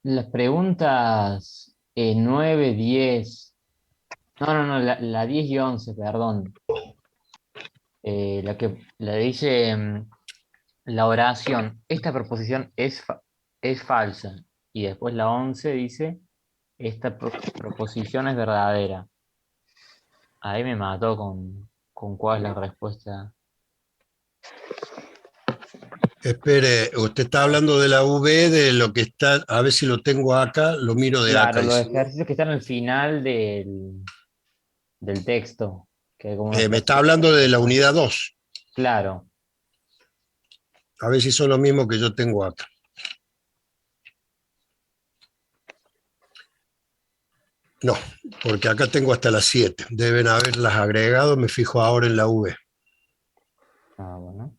Las preguntas 9, 10. No, la 10 y 11, perdón. La dice la oración. Esta proposición es falsa. Y después la 11 dice, esta proposición es verdadera. Ahí me mató con cuál es la respuesta. Espere, usted está hablando de la V, de lo que está, a ver si lo tengo acá, lo miro de Claro, acá. Y los si no, ejercicios que están al final del texto, que hay como unos me está ejercicios. hablando de la unidad 2. Claro. A ver si son los mismos que yo tengo acá. No, porque acá tengo hasta las 7. Deben haberlas agregado, me fijo ahora en la V. Ah, bueno.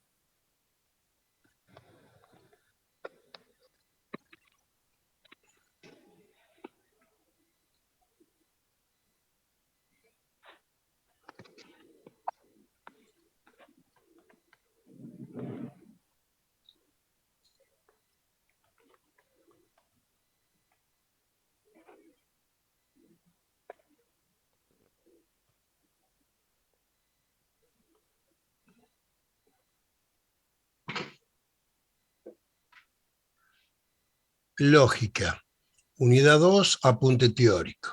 Lógica. Unidad 2, apunte teórico.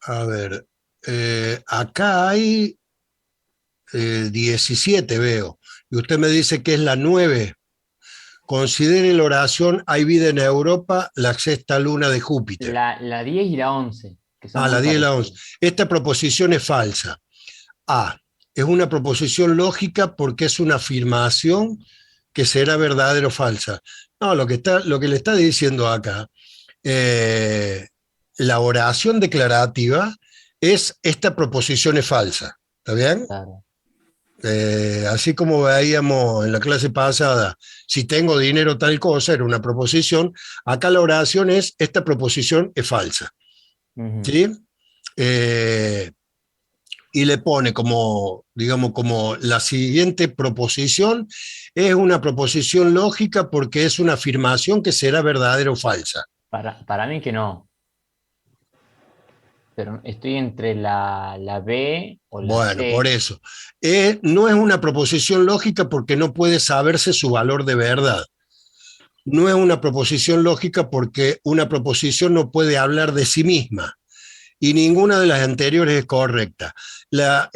A ver, acá hay 17, veo. Y usted me dice que es la 9. Considere la oración Hay vida en Europa, la sexta luna de Júpiter. La 10 y la 11 que son Ah, muy la 10 y la 11. parecidas. Esta proposición es falsa. A. Es una proposición lógica porque es una afirmación que será verdadera o falsa. No, lo que le está diciendo acá, eh, la oración declarativa es esta proposición es falsa. ¿Está bien? Claro. Así como veíamos en la clase pasada, si tengo dinero tal cosa, era una proposición, acá la oración es esta proposición es falsa. Ujú. ¿Sí? Eh, y le pone como, digamos, como la siguiente proposición es una proposición lógica porque es una afirmación que será verdadera o falsa. Para mí que no, pero estoy entre la B o la Bueno, por C. eso. No es una proposición lógica porque no puede saberse su valor de verdad. No es una proposición lógica porque una proposición no puede hablar de sí misma y ninguna de las anteriores es correcta. La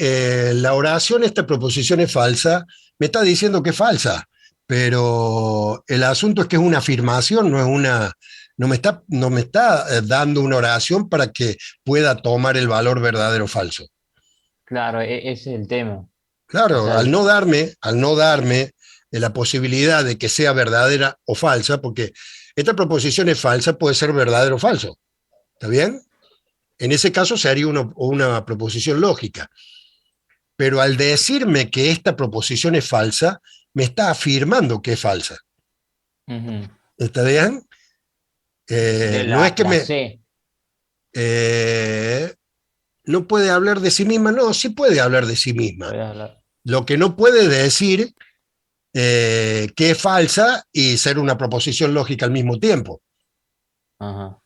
oración, esta proposición es falsa, me está diciendo que es falsa, pero el asunto es que es una afirmación, no es una, no me está dando una oración para que pueda tomar el valor verdadero o falso. Claro, ese es el tema. O Claro, sea, al no darme la posibilidad de que sea verdadera o falsa, porque esta proposición es falsa, puede ser verdadero o falso. ¿Está bien? En ese caso se haría una proposición lógica. Pero al decirme que esta proposición es falsa, me está afirmando que es falsa. ujú. ¿Está bien? De No es que la me... C. eh, no puede hablar de sí misma, no, sí puede hablar de sí misma. Voy a hablar. Lo que no puede decir que es falsa y ser una proposición lógica al mismo tiempo. Ajá.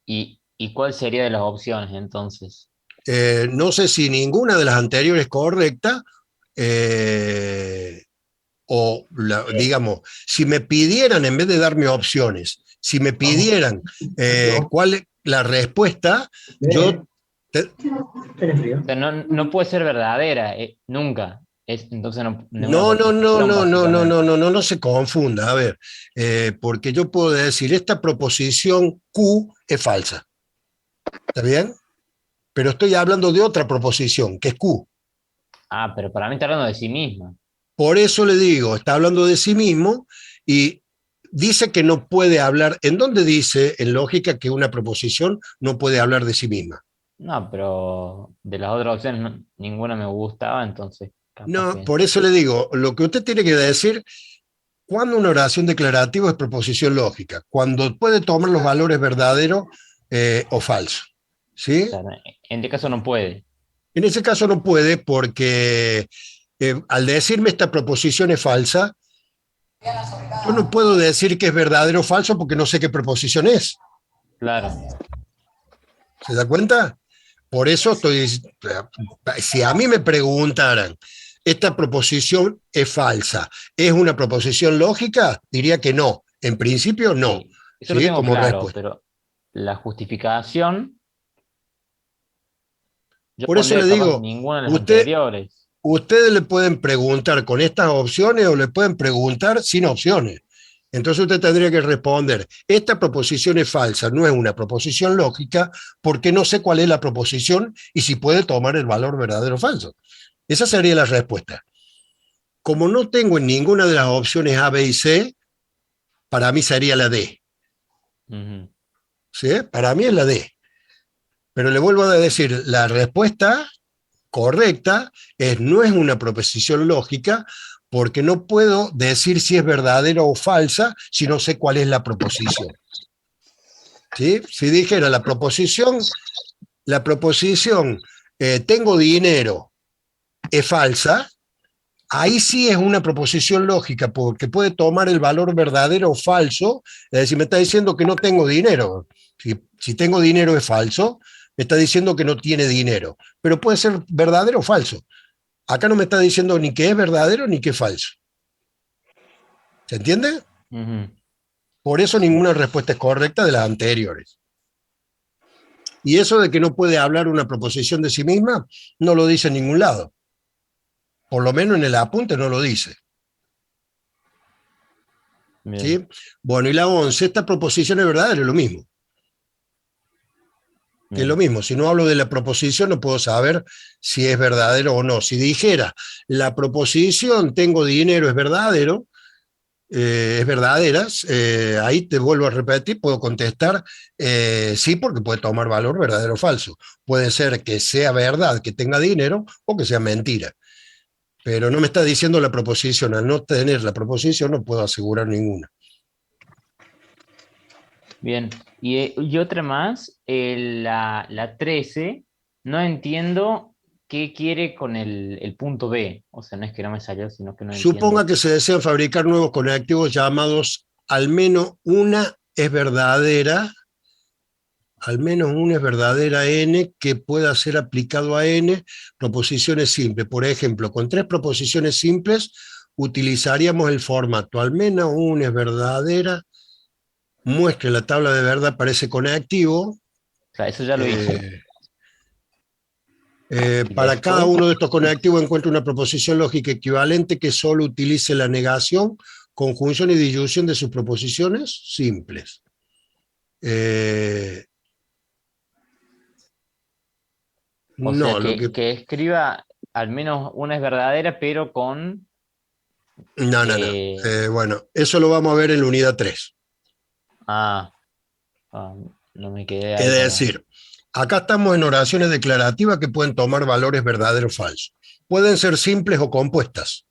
¿Y cuál sería de las opciones entonces? No sé si ninguna de las anteriores es correcta, eh, digamos, si me pidieran, en vez de darme opciones, si me pidieran cuál es la respuesta, yo... te- O sea, no puede ser verdadera, nunca. Entonces ninguna no, no, no, proposición, no, no, no, no, básicamente. no, no, no se confunda. A ver, porque yo puedo decir, esta proposición Q es falsa, ¿está bien? Pero estoy hablando de otra proposición, que es Q. Ah, pero para mí está hablando de sí misma. Por eso le digo, está hablando de sí mismo y dice que no puede hablar. ¿En dónde dice, en lógica, que una proposición no puede hablar de sí misma? No, pero de las otras opciones ninguna me gustaba, entonces. capaz No, que. por eso le digo, lo que usted tiene que decir, cuando una oración declarativa es proposición lógica, cuando puede tomar los valores verdadero o falso. ¿Sí? Claro, en este caso no puede. En ese caso no puede porque al decirme esta proposición es falsa, yo no puedo decir que es verdadero o falso porque no sé qué proposición es. Claro. ¿Se da cuenta? Por eso estoy, si a mí me preguntaran, ¿esta proposición es falsa? ¿Es una proposición lógica? Diría que no. En principio, no. Sí, eso lo ¿Sí? tengo Como claro, respuesta. pero la justificación, yo Por eso pondría le capaz digo, ninguna de las usted, anteriores. ustedes le pueden preguntar con estas opciones o le pueden preguntar sin opciones. Entonces usted tendría que responder, esta proposición es falsa, no es una proposición lógica, porque no sé cuál es la proposición y si puede tomar el valor verdadero o falso. Esa sería la respuesta. Como no tengo en ninguna de las opciones A, B y C, para mí sería la D. Ujú. ¿Sí? Para mí es la D. Pero le vuelvo a decir, la respuesta correcta no es una proposición lógica porque no puedo decir si es verdadera o falsa si no sé cuál es la proposición. ¿Sí? Si dijera la proposición tengo dinero es falsa, ahí sí es una proposición lógica, porque puede tomar el valor verdadero o falso. Es decir, me está diciendo que no tengo dinero. Si tengo dinero es falso, me está diciendo que no tiene dinero. Pero puede ser verdadero o falso. Acá no me está diciendo ni que es verdadero ni que es falso. ¿Se entiende? Ujú. Por eso Sí. ninguna respuesta es correcta de las anteriores. Y eso de que no puede hablar una proposición de sí misma, no lo dice en ningún lado. Por lo menos en el apunte no lo dice. Bien, ¿Sí? Bueno, y la 11, esta proposición es verdadera, es lo mismo. Es lo bien. mismo, si no hablo de la proposición no puedo saber si es verdadero o no. Si dijera la proposición tengo dinero es verdadero, es verdadera, ahí te vuelvo a repetir, puedo contestar sí porque puede tomar valor verdadero o falso. Puede ser que sea verdad que tenga dinero o que sea mentira. Pero no me está diciendo la proposición. Al no tener la proposición no puedo asegurar ninguna. Bien. Y otra más, la 13 no entiendo qué quiere con el punto B. O sea, no es que no me salió, sino que no Suponga entiendo. que se desean fabricar nuevos conectivos llamados al menos una es verdadera, al menos una es verdadera n que pueda ser aplicado a n proposiciones simples. Por ejemplo, con 3 proposiciones simples utilizaríamos el formato al menos una es verdadera, muestre la tabla de verdad parece conectivo. O sea, eso ya lo hice. eh, Y para cada después, uno de estos conectivos encuentra una proposición lógica equivalente que solo utilice la negación, conjunción y disyunción de sus proposiciones simples. Eh, o sea, no, lo que... que escriba al menos una es verdadera, pero con... No, no, no. eh, Bueno, eso lo vamos a ver en la unidad 3. ah, ah, no me quedé Es ahí para... decir, acá estamos en oraciones declarativas que pueden tomar valores verdaderos o falsos. Pueden ser simples o compuestas.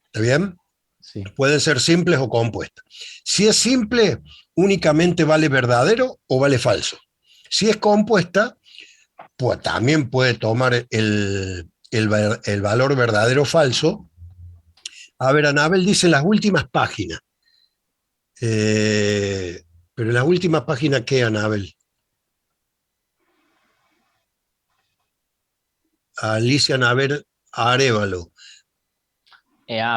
¿Está bien? Sí. Pueden ser simples o compuestas. Si es simple, únicamente vale verdadero o vale falso. Si es compuesta, pues también puede tomar el valor verdadero o falso. A ver, Anabel dice en las últimas páginas. Pero en las últimas páginas, ¿qué, Anabel? Alicia Anabel Arevalo.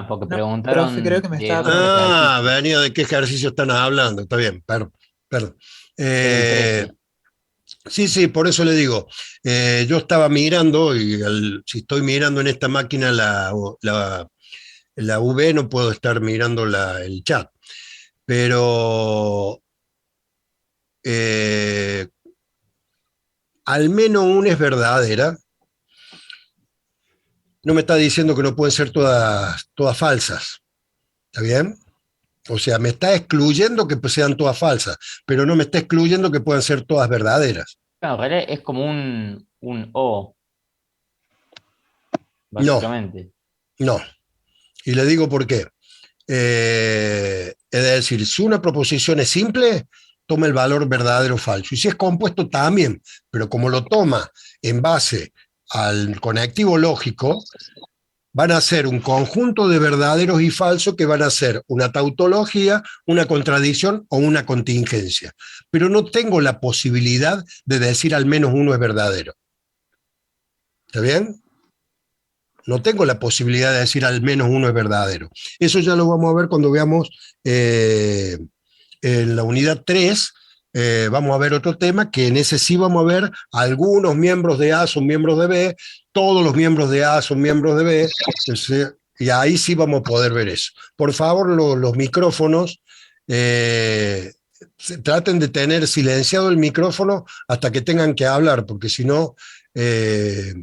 Porque No, profe, creo preguntaron que me de estaba otros Ah, ejercicios. venía de qué ejercicio están hablando. Está bien, perdón. Perdón. El Eh, 13. sí, sí, por eso le digo. Yo estaba mirando y si estoy mirando en esta máquina la V, no puedo estar mirando el chat. Pero eh, al menos una es verdadera. No me está diciendo que no pueden ser todas falsas. ¿Está bien? O sea, me está excluyendo que sean todas falsas, pero no me está excluyendo que puedan ser todas verdaderas. Claro, en realidad es como un O, No, básicamente. No, y le digo por qué. Es decir, si una proposición es simple, toma el valor verdadero o falso. Y si es compuesto también, pero como lo toma en base al conectivo lógico, van a ser un conjunto de verdaderos y falsos que van a ser una tautología, una contradicción o una contingencia. Pero no tengo la posibilidad de decir al menos uno es verdadero. ¿Está bien? No tengo la posibilidad de decir al menos uno es verdadero. Eso ya lo vamos a ver cuando veamos en la unidad 3. Vamos a ver otro tema que en ese sí vamos a ver algunos miembros de A son miembros de B, todos los miembros de A son miembros de B, y ahí sí vamos a poder ver eso. Por favor, los micrófonos, traten de tener silenciado el micrófono hasta que tengan que hablar, porque si no, eh,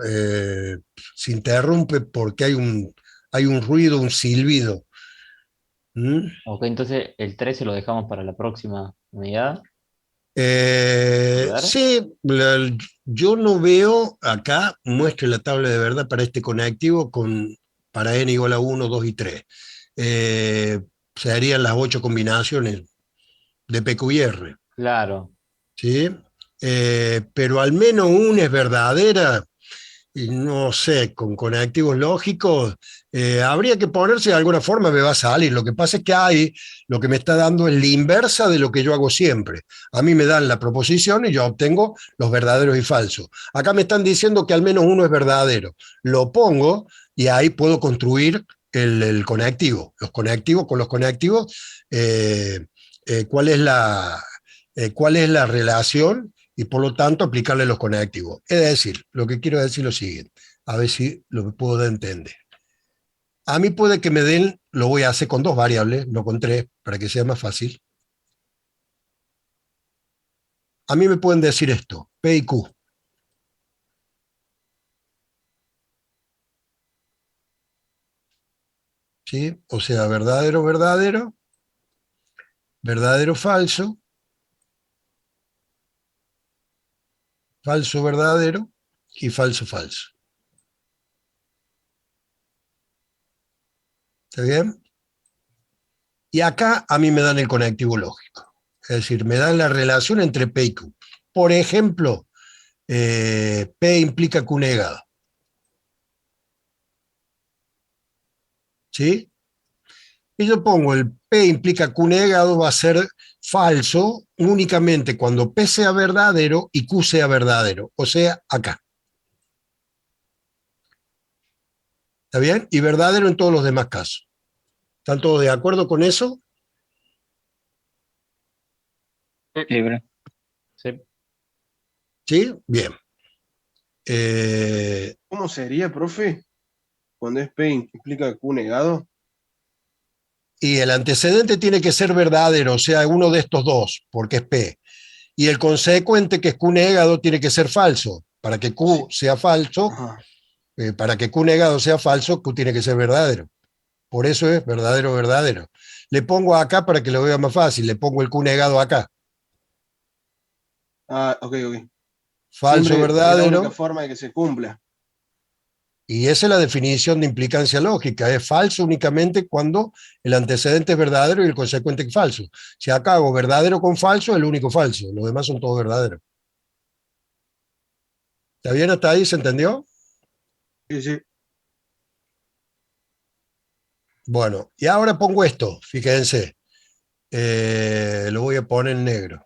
eh, se interrumpe porque hay un ruido, un silbido. ¿Mm? Ok, entonces el 13 lo dejamos para la próxima unidad. ¿Puede dar? Sí, yo no veo acá, muestre la tabla de verdad para este conectivo para n igual a 1, 2 y 3. Eh, Se harían las 8 combinaciones de PQR, Claro. ¿sí? Pero al menos una es verdadera. Y no sé, con conectivos lógicos, habría que ponerse de alguna forma, me va a salir. Lo que pasa es que hay, lo que me está dando es la inversa de lo que yo hago siempre. A mí me dan la proposición y yo obtengo los verdaderos y falsos. Acá me están diciendo que al menos uno es verdadero. Lo pongo y ahí puedo construir el conectivo. Los conectivos con los conectivos, ¿cuál es cuál es la relación? Y por lo tanto aplicarle los conectivos. Es decir, lo que quiero decir es lo siguiente, a ver si lo puedo entender. A mí puede que me den, lo voy a hacer con dos variables, no con tres, para que sea más fácil. A mí me pueden decir esto, P y Q, ¿sí? O sea, verdadero, verdadero, verdadero, falso, falso, verdadero y falso, falso. ¿Está bien? Y acá a mí me dan el conectivo lógico. Es decir, me dan la relación entre P y Q. Por ejemplo, P implica Q negado. ¿Sí? Y yo pongo el P implica Q negado va a ser falso únicamente cuando P sea verdadero y Q sea verdadero, o sea, acá. ¿Está bien? Y verdadero en todos los demás casos. ¿Están todos de acuerdo con eso? Libre. Sí. ¿Sí? Bien. Eh, ¿Cómo sería, profe? Cuando es P implica Q negado. y el antecedente tiene que ser verdadero, o sea, uno de estos dos, porque es P. Y el consecuente, que es Q negado, tiene que ser falso. Para que Q Sí. sea falso, Ajá. para que Q negado sea falso, Q tiene que ser verdadero. Por eso es verdadero, verdadero. Le pongo acá para que lo vea más fácil, le pongo el Q negado acá. Ah, ok, ok. Falso, Siempre es la única verdadero. forma de que se cumpla. Y esa es la definición de implicancia lógica. Es falso únicamente cuando el antecedente es verdadero y el consecuente es falso. Si acá hago verdadero con falso, es el único falso. Los demás son todos verdaderos. ¿Está bien hasta ahí? ¿Se entendió? Sí, sí. Bueno, y ahora pongo esto, fíjense. Lo voy a poner en negro.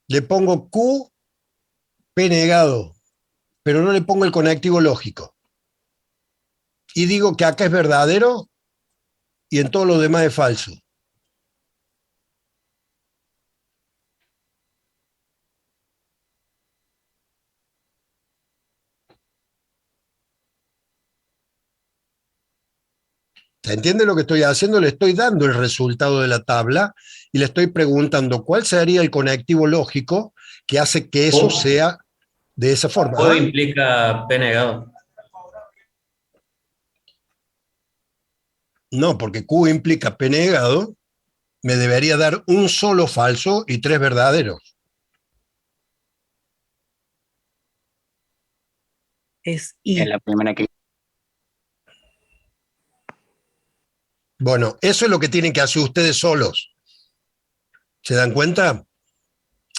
Le pongo Q, P negado, pero no le pongo el conectivo lógico. Y digo que acá es verdadero y en todo lo demás es falso. ¿Se entiende lo que estoy haciendo? Le estoy dando el resultado de la tabla y le estoy preguntando cuál sería el conectivo lógico que hace que eso O, sea de esa forma. o ¿Ah? implica P negado. No, porque Q implica P negado, me debería dar un solo falso y 3 verdaderos. Es Es I. la primera que... Bueno, eso es lo que tienen que hacer ustedes solos. ¿Se dan cuenta?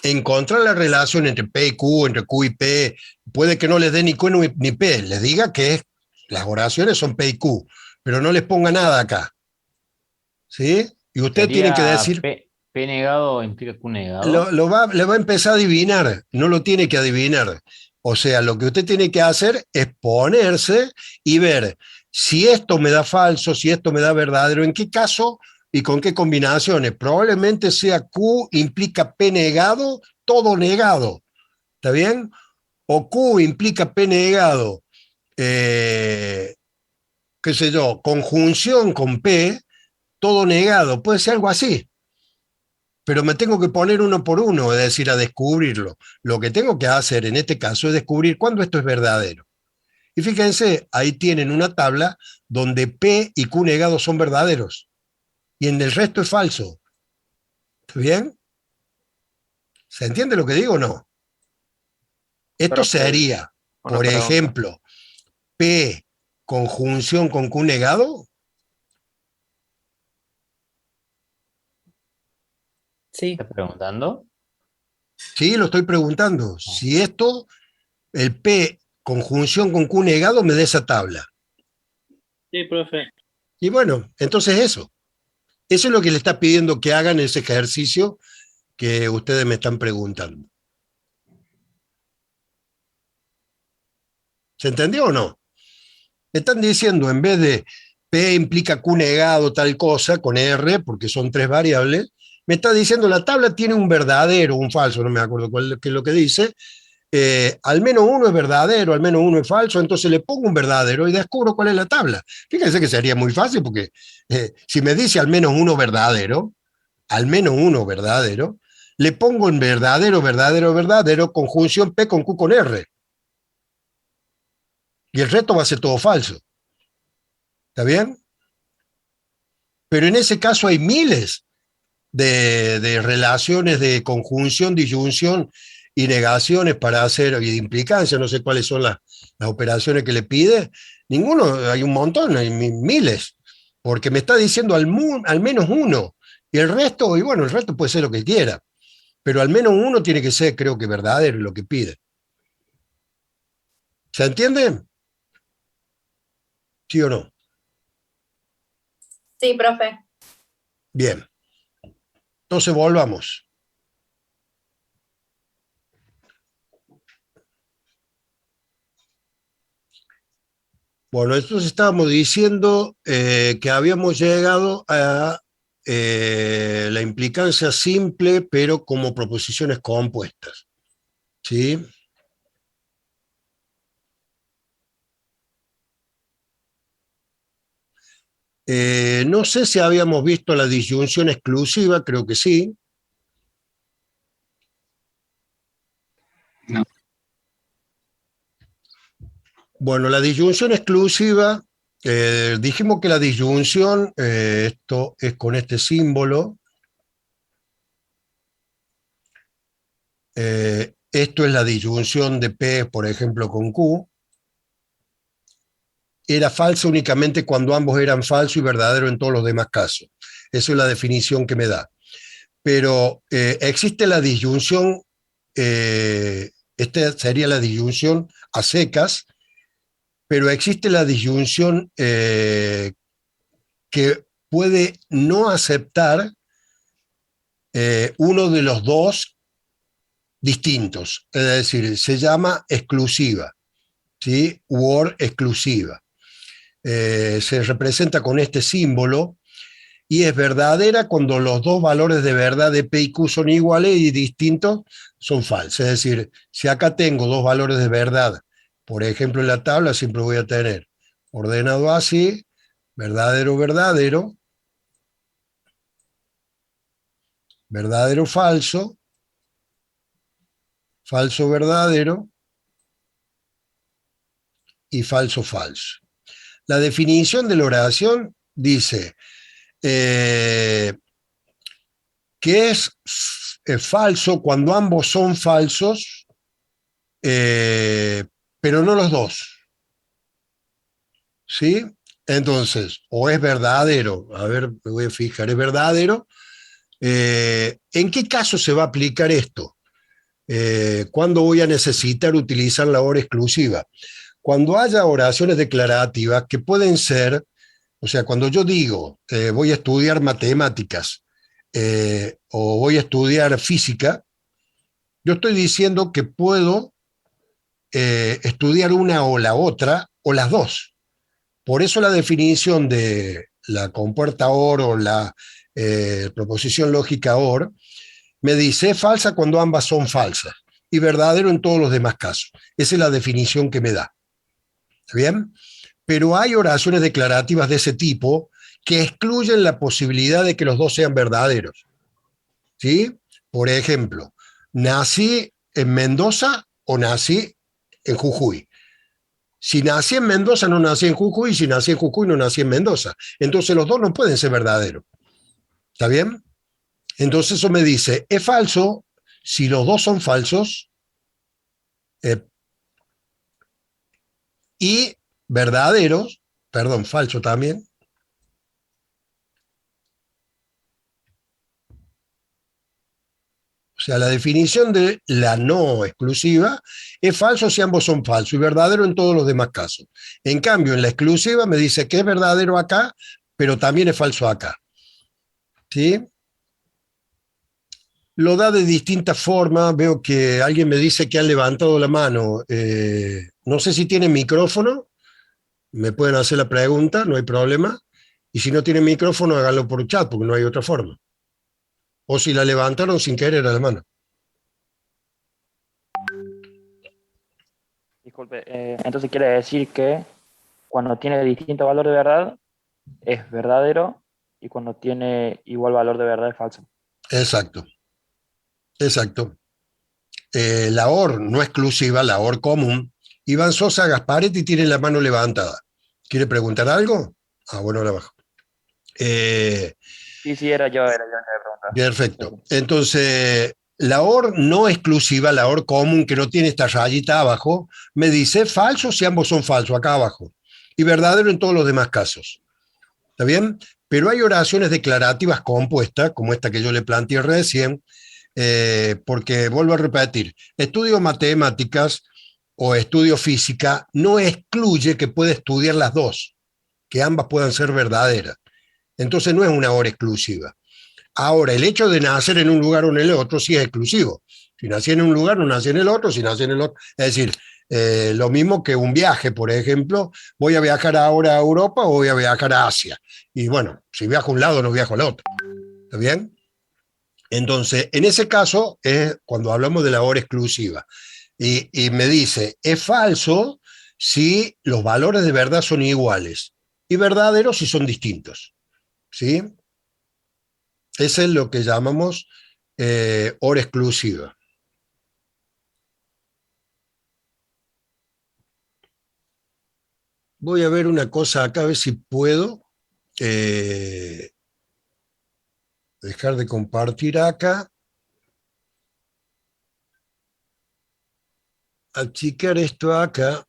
Encontrar la relación entre P y Q, entre Q y P, puede que no les dé ni Q ni P, les diga que las oraciones son P y Q, pero no les ponga nada acá. ¿Sí? Y usted tiene que Sería decir, P negado implica Q negado. le va a empezar a adivinar, no lo tiene que adivinar. O sea, lo que usted tiene que hacer es ponerse y ver si esto me da falso, si esto me da verdadero, en qué caso y con qué combinaciones. Probablemente sea Q implica P negado, todo negado. ¿Está bien? O Q implica P negado, eh, qué sé yo, conjunción con P, todo negado. Puede ser algo así. Pero me tengo que poner uno por uno, es decir, a descubrirlo. Lo que tengo que hacer en este caso es descubrir cuándo esto es verdadero. Y fíjense, ahí tienen una tabla donde P y Q negados son verdaderos y en el resto es falso. ¿Está bien? ¿Se entiende lo que digo o no? Esto Profe, sería, una por pregunta. ejemplo, P conjunción con Q negado. Sí. ¿Estás preguntando? Sí, lo estoy preguntando. No. Si esto, el P conjunción con Q negado me da esa tabla. Sí, profe. Y bueno, entonces eso. Eso es lo que le está pidiendo que hagan ese ejercicio que ustedes me están preguntando. ¿Se entendió o no? Me están diciendo, en vez de P implica Q negado tal cosa, con R, porque son 3 variables, me está diciendo la tabla tiene un verdadero, un falso, no me acuerdo qué es lo que dice, al menos uno es verdadero, al menos uno es falso, entonces le pongo un verdadero y descubro cuál es la tabla. Fíjense que sería muy fácil porque si me dice al menos uno verdadero, le pongo en verdadero, verdadero, verdadero, conjunción P con Q con R. Y el resto va a ser todo falso. ¿Está bien? Pero en ese caso hay miles de relaciones de conjunción, disyunción y negaciones para hacer, y de implicancia, no sé cuáles son las operaciones que le pide. Ninguno, hay un montón, hay miles, porque me está diciendo al menos uno. Y el resto, y bueno, el resto puede ser lo que quiera, pero al menos uno tiene que ser, creo que verdadero, lo que pide. ¿Se entiende? ¿Sí o no? Sí, profe. Bien. Entonces volvamos. Bueno, entonces estábamos diciendo que habíamos llegado a la implicancia simple, pero como proposiciones compuestas. ¿Sí? No sé si habíamos visto la disyunción exclusiva, creo que sí. No. Bueno, la disyunción exclusiva, dijimos que la disyunción, esto es con este símbolo, esto es la disyunción de P, por ejemplo, con Q, era falsa únicamente cuando ambos eran falso y verdadero en todos los demás casos. Esa es la definición que me da. Pero existe la disyunción, esta sería la disyunción a secas, pero existe la disyunción que puede no aceptar uno de los dos distintos, es decir, se llama exclusiva, ¿sí? Or exclusiva. Se representa con este símbolo y es verdadera cuando los dos valores de verdad de P y Q son iguales y distintos son falsos. Es decir, si acá tengo dos valores de verdad, por ejemplo en la tabla siempre voy a tener ordenado así, verdadero, verdadero, verdadero, falso, falso, verdadero y falso, falso. La definición de la oración dice que es falso cuando ambos son falsos, pero no los dos. ¿Sí? Entonces, o es verdadero, a ver, me voy a fijar, es verdadero. ¿En qué caso se va a aplicar esto? ¿Cuándo voy a necesitar utilizar la hora exclusiva? Cuando haya oraciones declarativas que pueden ser, o sea, cuando yo digo voy a estudiar matemáticas o voy a estudiar física, yo estoy diciendo que puedo estudiar una o la otra o las dos. Por eso la definición de la compuerta OR o la proposición lógica OR me dice falsa cuando ambas son falsas y verdadero en todos los demás casos. Esa es la definición que me da. ¿Está bien? Pero hay oraciones declarativas de ese tipo que excluyen la posibilidad de que los dos sean verdaderos. ¿Sí? Por ejemplo, nací en Mendoza o nací en Jujuy. Si nací en Mendoza, no nací en Jujuy, y si nací en Jujuy, no nací en Mendoza. Entonces los dos no pueden ser verdaderos. ¿Está bien? Entonces eso me dice, es falso si los dos son falsos eh, y verdaderos, perdón, falso también. O sea, la definición de la no exclusiva es falso si ambos son falsos y verdadero en todos los demás casos. En cambio, en la exclusiva me dice que es verdadero acá, pero también es falso acá. ¿Sí? Lo da de distintas formas. Veo que alguien me dice que han levantado la mano. No sé si tienen micrófono. Me pueden hacer la pregunta, no hay problema. Y si no tienen micrófono, háganlo por chat, porque no hay otra forma. O si la levantaron sin querer a la mano. Disculpe, entonces quiere decir que cuando tiene distinto valor de verdad es verdadero y cuando tiene igual valor de verdad es falso. Exacto, exacto. La OR no exclusiva, la OR común. Iván Sosa Gasparetti tiene la mano levantada. ¿Quiere preguntar algo? Ah, bueno, ahora abajo. Sí, era yo el que Perfecto. preguntaba. Entonces, la OR no exclusiva, la OR común, que no tiene esta rayita abajo, me dice falso si ambos son falsos, acá abajo. Y verdadero en todos los demás casos. ¿Está bien? Pero hay oraciones declarativas compuestas, como esta que yo le planteé recién, porque vuelvo a repetir, estudio matemáticas o estudio física no excluye que pueda estudiar las dos, que ambas puedan ser verdaderas. Entonces no es una hora exclusiva. Ahora, el hecho de nacer en un lugar o en el otro sí es exclusivo. Si nací en un lugar, no nací en el otro, si nací en el otro. Es decir, lo mismo que un viaje, por ejemplo, voy a viajar ahora a Europa o voy a viajar a Asia. Y bueno, si viajo a un lado, no viajo al otro. ¿Está bien? Entonces, en ese caso es cuando hablamos de la hora exclusiva. Y me dice, es falso si los valores de verdad son iguales y verdaderos si son distintos. ¿Sí? Eso es lo que llamamos hora exclusiva. Voy a ver una cosa acá, a ver si puedo dejar de compartir acá. Achicar esto acá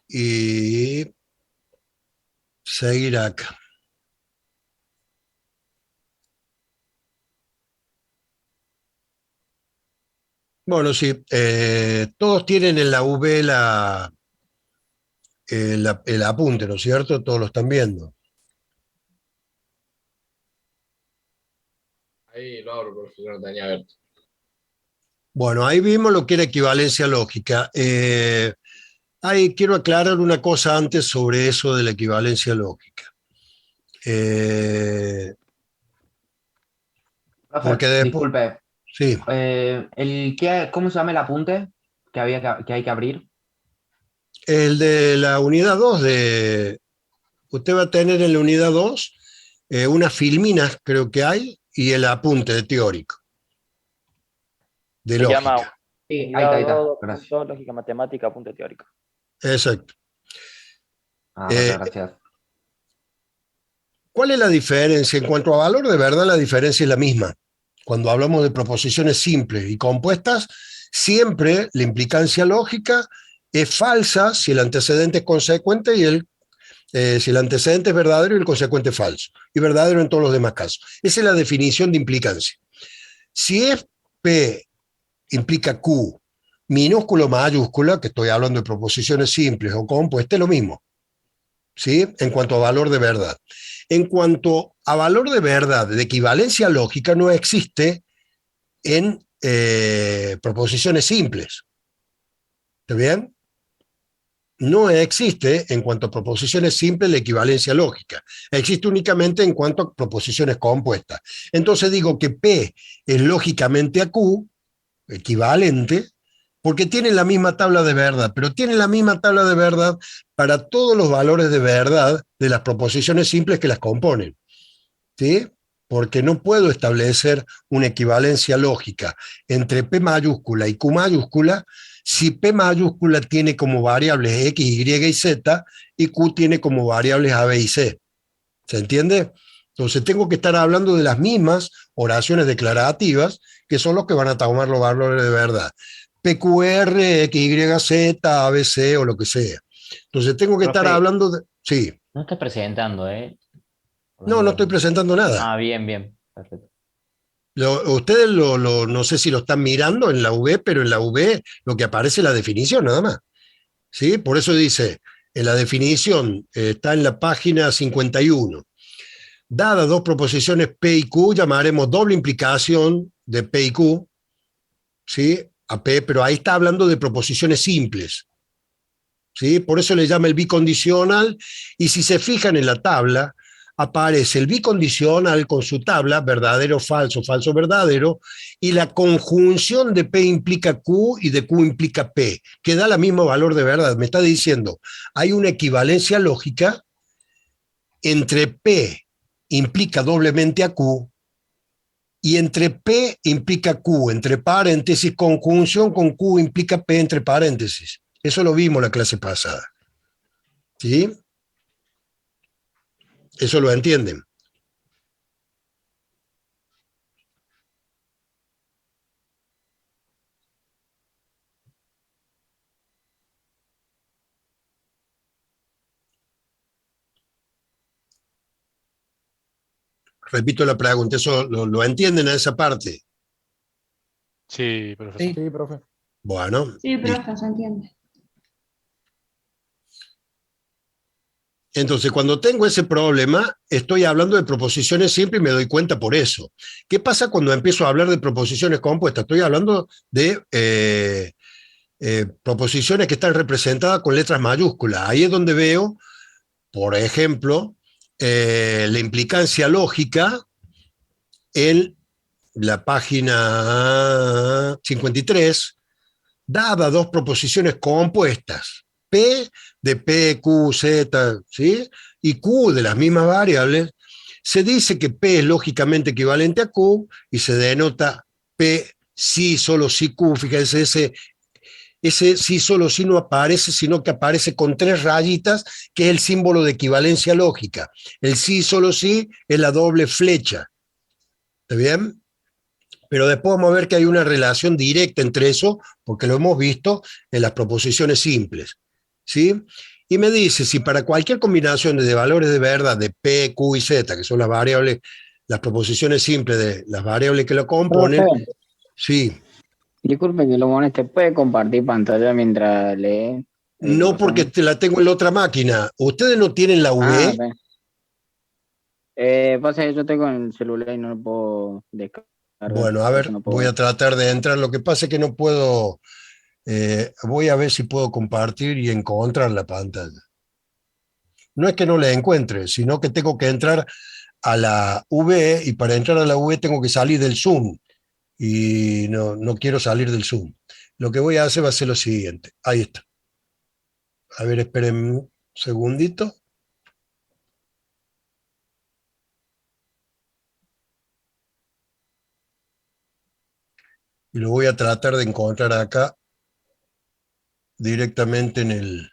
y seguir acá. Bueno, sí, todos tienen en la V el apunte, ¿no es cierto? Todos lo están viendo. Ahí lo abro, porque no lo tenía abierto. Bueno, ahí vimos lo que era equivalencia lógica. Ahí quiero aclarar una cosa antes sobre eso de la equivalencia lógica. Porque Profe, después, disculpe, sí, ¿cómo se llama el apunte que hay que abrir? el de la unidad 2 usted va a tener en la unidad 2 unas filminas, creo que hay, y el apunte de teórico, de Se llama lógica. Sí, unidad ahí está, 2, gracias. punto, lógica matemática, punto teórico. Exacto. Ah, Eh, gracias. ¿Cuál es la diferencia? En cuanto a valor de verdad, la diferencia es la misma. Cuando hablamos de proposiciones simples y compuestas, siempre la implicancia lógica es falsa si el antecedente es consecuente y si el antecedente es verdadero y el consecuente es falso. Y verdadero en todos los demás casos. Esa es la definición de implicancia. Si es P implica Q minúsculo o mayúscula, que estoy hablando de proposiciones simples o compuestas, es lo mismo. ¿Sí? En cuanto a valor de verdad. En cuanto a valor de verdad, de equivalencia lógica, no existe en proposiciones simples. ¿Está bien? No existe en cuanto a proposiciones simples la equivalencia lógica. Existe únicamente en cuanto a proposiciones compuestas. Entonces digo que P es lógicamente a Q, equivalente, porque tiene la misma tabla de verdad, pero tiene la misma tabla de verdad para todos los valores de verdad de las proposiciones simples que las componen. ¿Sí? Porque no puedo establecer una equivalencia lógica entre P mayúscula y Q mayúscula si P mayúscula tiene como variables X, Y y Z y Q tiene como variables A, B y C. ¿Se entiende? Entonces tengo que estar hablando de las mismas oraciones declarativas que son los que van a tomar los valores de verdad. PQR, XYZ, ABC o lo que sea. Entonces tengo que estar Profe, hablando de... Sí, no estás presentando, ¿eh? Por las no, no dudas. estoy presentando nada. Ah, bien, bien. Perfecto. Ustedes no sé si lo están mirando en la V, pero en la V lo que aparece es la definición nada más. ¿Sí? Por eso dice, en la definición está en la página 51. Dadas dos proposiciones P y Q, llamaremos doble implicación de P y Q, ¿sí? A P, pero ahí está hablando de proposiciones simples. ¿Sí? Por eso le llama el bicondicional, y si se fijan en la tabla, aparece el bicondicional con su tabla, verdadero, falso, falso, verdadero, y la conjunción de P implica Q y de Q implica P, que da el mismo valor de verdad. Me está diciendo, hay una equivalencia lógica entre P implica doblemente a Q y entre P implica Q, entre paréntesis, conjunción con Q implica P entre paréntesis. Eso lo vimos la clase pasada. ¿Sí? Eso lo entienden. Repito la pregunta, ¿eso lo entienden a esa parte? Sí, profesor. Sí, profe. Bueno, Sí, listo. profe, se entiende. Entonces, cuando tengo ese problema, estoy hablando de proposiciones simples y me doy cuenta por eso. ¿Qué pasa cuando empiezo a hablar de proposiciones compuestas? Estoy hablando de proposiciones que están representadas con letras mayúsculas. Ahí es donde veo, por ejemplo, la implicancia lógica en la página 53, dada dos proposiciones compuestas, P de P, Q, Z, ¿sí? Y Q de las mismas variables, se dice que P es lógicamente equivalente a Q y se denota P sí, solo sí Q. Fíjense, ese sí, solo sí no aparece, sino que aparece con tres rayitas, que es el símbolo de equivalencia lógica. El sí, solo sí es la doble flecha. ¿Está bien? Pero después vamos a ver que hay una relación directa entre eso, porque lo hemos visto en las proposiciones simples. ¿Sí? Y me dice, si para cualquier combinación de valores de verdad de P, Q y Z, que son las variables, las proposiciones simples de las variables que lo componen, Profe, sí, disculpe que lo moleste, ¿puede compartir pantalla mientras lee el no porque profesor? te la tengo en la otra máquina. ¿Ustedes no tienen la Ah, V? ve. Pasa que yo tengo en el celular y no lo puedo descargar, Bueno, a por eso ver, no puedo voy ver. a tratar de entrar. Lo que pasa es que no puedo, voy a ver si puedo compartir y encontrar la pantalla. No es que no la encuentre, sino que tengo que entrar a la V y para entrar a la V tengo que salir del Zoom y no quiero salir del Zoom. Lo que voy a hacer va a ser lo siguiente. Ahí está. A ver, esperen un segundito. Y lo voy a tratar de encontrar acá directamente en el...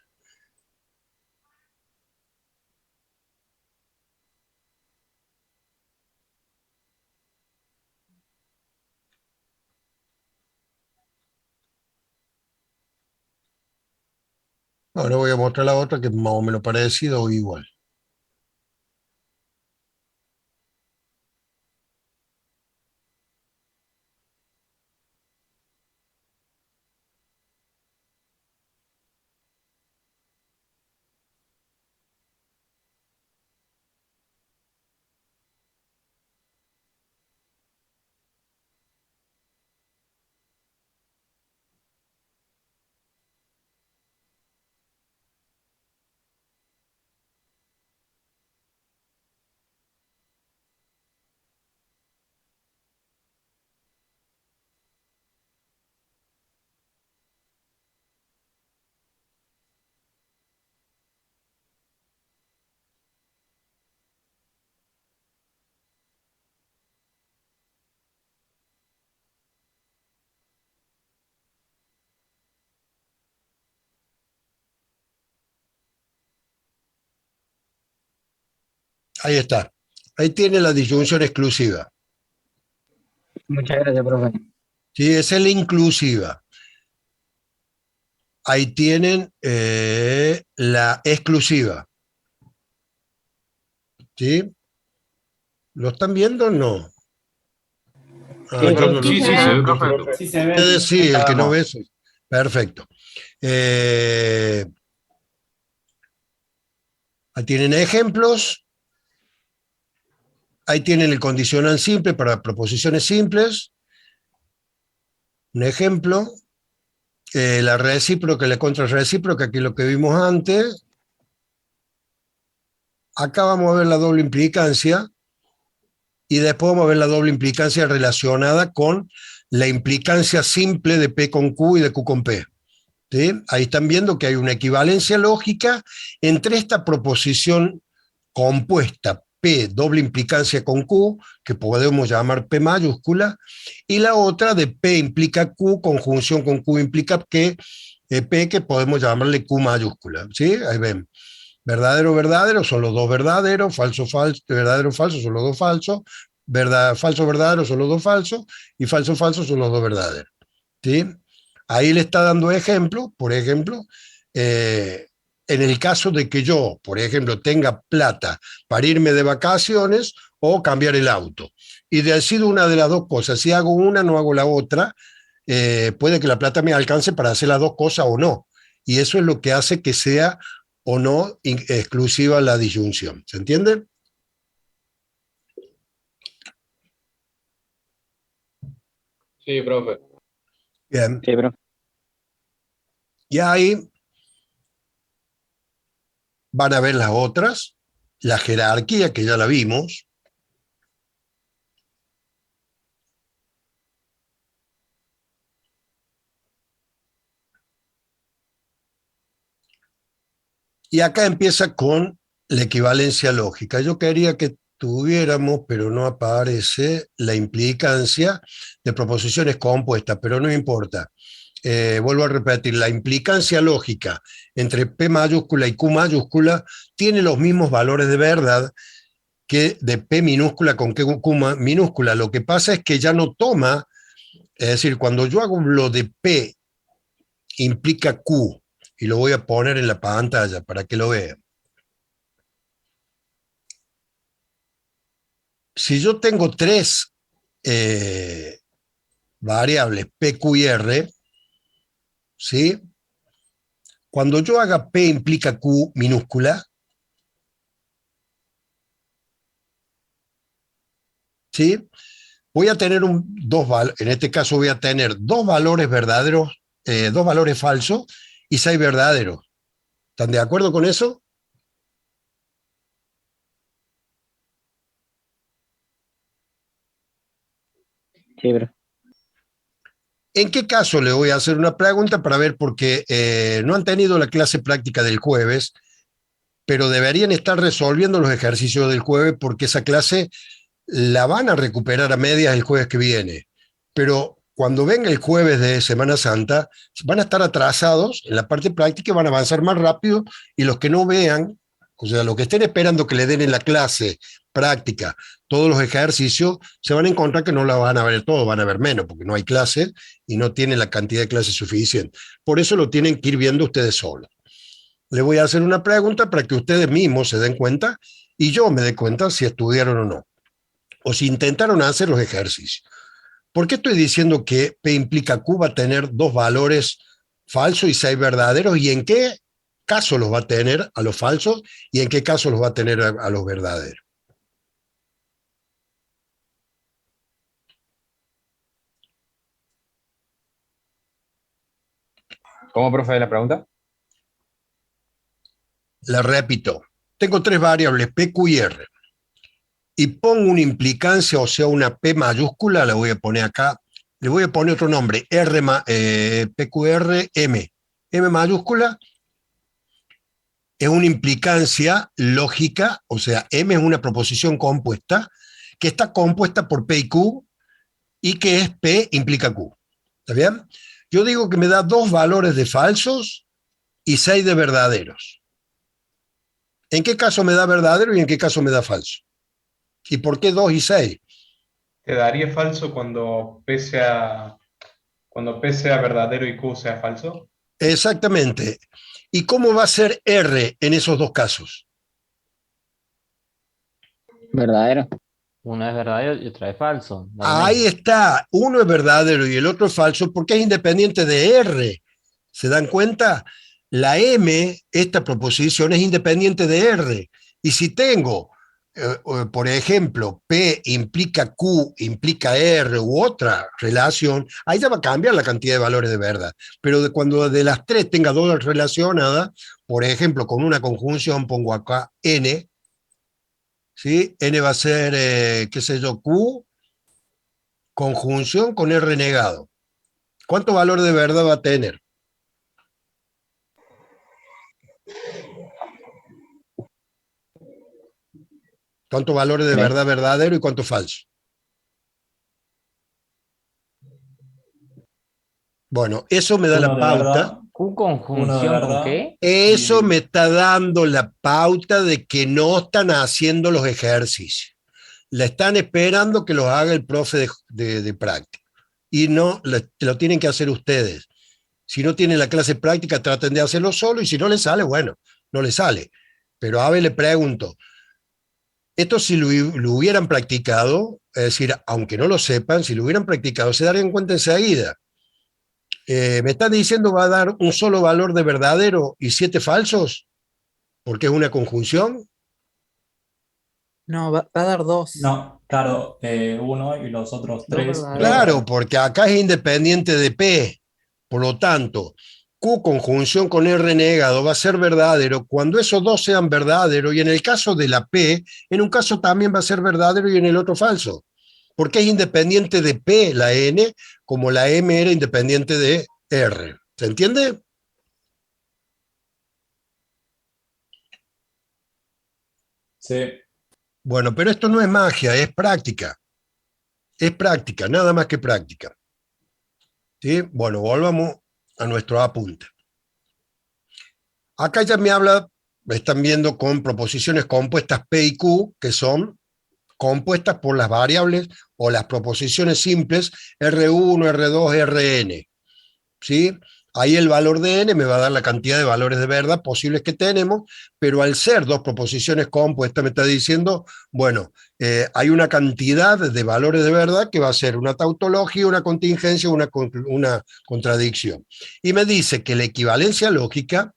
Ahora voy a mostrar la otra que es más o menos parecida o igual. Ahí está. Ahí tiene la disyunción exclusiva. Muchas gracias, profe. ¿Sí? Esa es la inclusiva. Ahí tienen la exclusiva. ¿Sí? ¿Lo están viendo o no? Ah, Sí, yo no profe. lo Sí, sí, se ve perfecto. Sí, se ve. Ustedes sí, el que no Vamos. ve, sí. Perfecto. Ahí tienen ejemplos. Ahí tienen el condicional simple para proposiciones simples. Un ejemplo. La recíproca y la contrarrecíproca, que es lo que vimos antes. Acá vamos a ver la doble implicancia. Y después vamos a ver la doble implicancia relacionada con la implicancia simple de P con Q y de Q con P. ¿Sí? Ahí están viendo que hay una equivalencia lógica entre esta proposición compuesta P doble implicancia con Q, que podemos llamar P mayúscula, y la otra de P implica Q, conjunción con Q implica P, que podemos llamarle Q mayúscula. ¿Sí? Ahí ven. Verdadero, verdadero son los dos verdaderos, falso, falso, verdadero, falso son los dos falsos, falso, verdadero son los dos falsos, y falso, falso son los dos verdaderos. ¿Sí? Ahí le está dando ejemplo, por ejemplo, en el caso de que yo, por ejemplo, tenga plata para irme de vacaciones o cambiar el auto, y decido una de las dos cosas, si hago una, no hago la otra, puede que la plata me alcance para hacer las dos cosas o no, y eso es lo que hace que sea o no exclusiva la disyunción. ¿Se entiende? Sí, profe. Bien. Sí, profe. Y ahí van a ver las otras, la jerarquía, que ya la vimos. Y acá empieza con la equivalencia lógica. Yo quería que tuviéramos, pero no aparece, la implicancia de proposiciones compuestas, pero no importa. Vuelvo a repetir, la implicancia lógica entre P mayúscula y Q mayúscula tiene los mismos valores de verdad que de P minúscula con Q minúscula. Lo que pasa es que ya no toma, es decir, cuando yo hago lo de P implica Q, y lo voy a poner en la pantalla para que lo vean. Si yo tengo tres variables P, Q y R, ¿sí? Cuando yo haga P implica Q minúscula, ¿sí? Voy a tener en este caso voy a tener dos valores verdaderos, dos valores falsos y 6 verdaderos. ¿Están de acuerdo con eso? Sí, profe. ¿En qué caso le voy a hacer una pregunta para ver? Porque no han tenido la clase práctica del jueves, pero deberían estar resolviendo los ejercicios del jueves porque esa clase la van a recuperar a medias el jueves que viene. Pero cuando venga el jueves de Semana Santa, van a estar atrasados en la parte práctica y van a avanzar más rápido, y los que no vean, o sea, los que estén esperando que le den en la clase práctica todos los ejercicios, se van a encontrar que no la van a ver todo, van a ver menos, porque no hay clases y no tienen la cantidad de clases suficiente. Por eso lo tienen que ir viendo ustedes solos. Le voy a hacer una pregunta para que ustedes mismos se den cuenta y yo me dé cuenta si estudiaron o no, o si intentaron hacer los ejercicios. ¿Por qué estoy diciendo que P implica Q va a tener dos valores falsos y 6 verdaderos? ¿Y en qué caso los va a tener a los falsos y en qué caso los va a tener a los verdaderos? ¿Cómo, profe, la pregunta? La repito. Tengo tres variables, P, Q y R. Y pongo una implicancia, o sea, una P mayúscula, la voy a poner acá. Le voy a poner otro nombre, PQR, M. M mayúscula es una implicancia lógica, o sea, M es una proposición compuesta, que está compuesta por P y Q, y que es P implica Q. ¿Está bien? Yo digo que me da dos valores de falsos y 6 de verdaderos. ¿En qué caso me da verdadero y en qué caso me da falso? ¿Y por qué 2 y 6? Te daría falso cuando P sea verdadero y Q sea falso. Exactamente. ¿Y cómo va a ser R en esos dos casos? Verdadero. Uno es verdadero y otro es falso. Da lo Ahí mismo. está, uno es verdadero y el otro es falso porque es independiente de R. ¿Se dan cuenta? La M, esta proposición, es independiente de R. Y si tengo, por ejemplo, P implica Q, implica R u otra relación, ahí ya va a cambiar la cantidad de valores de verdad. Pero cuando de las tres tenga dos relacionadas, por ejemplo, con una conjunción pongo acá N, ¿sí? N va a ser, qué sé yo, Q, conjunción con R negado. ¿Cuánto valor de verdad va a tener? ¿Cuántos valores de verdad verdadero y cuánto falso? Bueno, eso me da la pauta. ¿Q conjunción con qué? Eso me está dando la pauta de que no están haciendo los ejercicios. La están esperando que los haga el profe de práctica. Y no, lo tienen que hacer ustedes. Si no tienen la clase práctica, traten de hacerlo solo y si no les sale, bueno, no les sale. Pero a ver, le pregunto, esto si lo hubieran practicado, es decir, aunque no lo sepan, si lo hubieran practicado, se darían cuenta enseguida. Me están diciendo va a dar un solo valor de verdadero y 7 falsos, porque es una conjunción. No, va a dar dos. No, claro, uno y los otros Dos tres. verdaderos. Claro, porque acá es independiente de P. Por lo tanto, Q conjunción con R negado va a ser verdadero cuando esos dos sean verdaderos, y en el caso de la P, en un caso también va a ser verdadero y en el otro falso, porque es independiente de P la N, como la M era independiente de R. ¿Se entiende? Sí. Bueno, pero esto no es magia, es práctica. Es práctica, nada más que práctica. ¿Sí? Bueno, volvamos a nuestro apunte. Acá ya me están viendo con proposiciones compuestas P y Q, que son compuestas por las variables o las proposiciones simples R1, R2, Rn. ¿Sí? Ahí el valor de n me va a dar la cantidad de valores de verdad posibles que tenemos, pero al ser dos proposiciones compuestas me está diciendo, bueno, hay una cantidad de valores de verdad que va a ser una tautología, una contingencia, una contradicción. Y me dice que la equivalencia lógica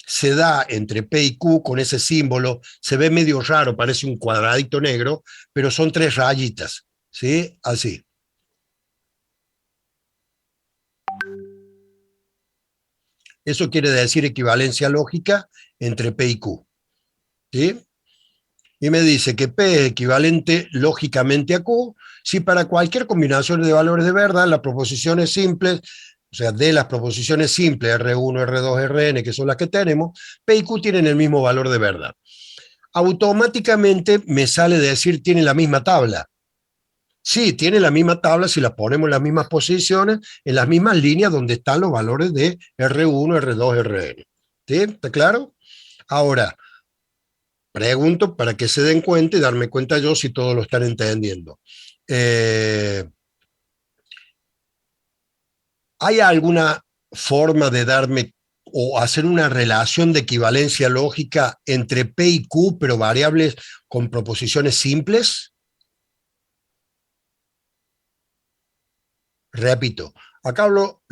se da entre P y Q con ese símbolo, se ve medio raro, parece un cuadradito negro, pero son 3 rayitas, ¿sí? Así. Eso quiere decir equivalencia lógica entre P y Q, ¿sí? Y me dice que P es equivalente lógicamente a Q si para cualquier combinación de valores de verdad las proposiciones simples, o sea, de las proposiciones simples R1, R2, Rn, que son las que tenemos, P y Q tienen el mismo valor de verdad. Automáticamente me sale decir tiene la misma tabla. Sí, tiene la misma tabla si las ponemos en las mismas posiciones, en las mismas líneas donde están los valores de R1, R2, Rn. ¿Sí? ¿Está claro? Ahora, pregunto para que se den cuenta y darme cuenta yo si todos lo están entendiendo. ¿Hay alguna forma de darme o hacer una relación de equivalencia lógica entre P y Q, pero variables con proposiciones simples? Repito, acá hablo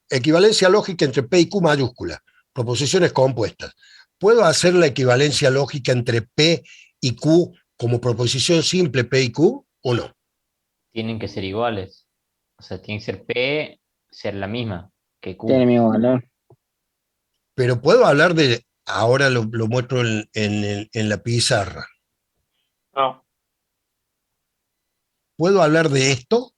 equivalencia lógica entre P y Q mayúscula, proposiciones compuestas. ¿Puedo hacer la equivalencia lógica entre P y Q como proposición simple P y Q o no? Tienen que ser iguales. O sea, tiene que ser P, ser la misma que Tiene el Q. mismo valor. Pero puedo hablar de, ahora lo muestro en la pizarra. No. ¿Puedo hablar de esto?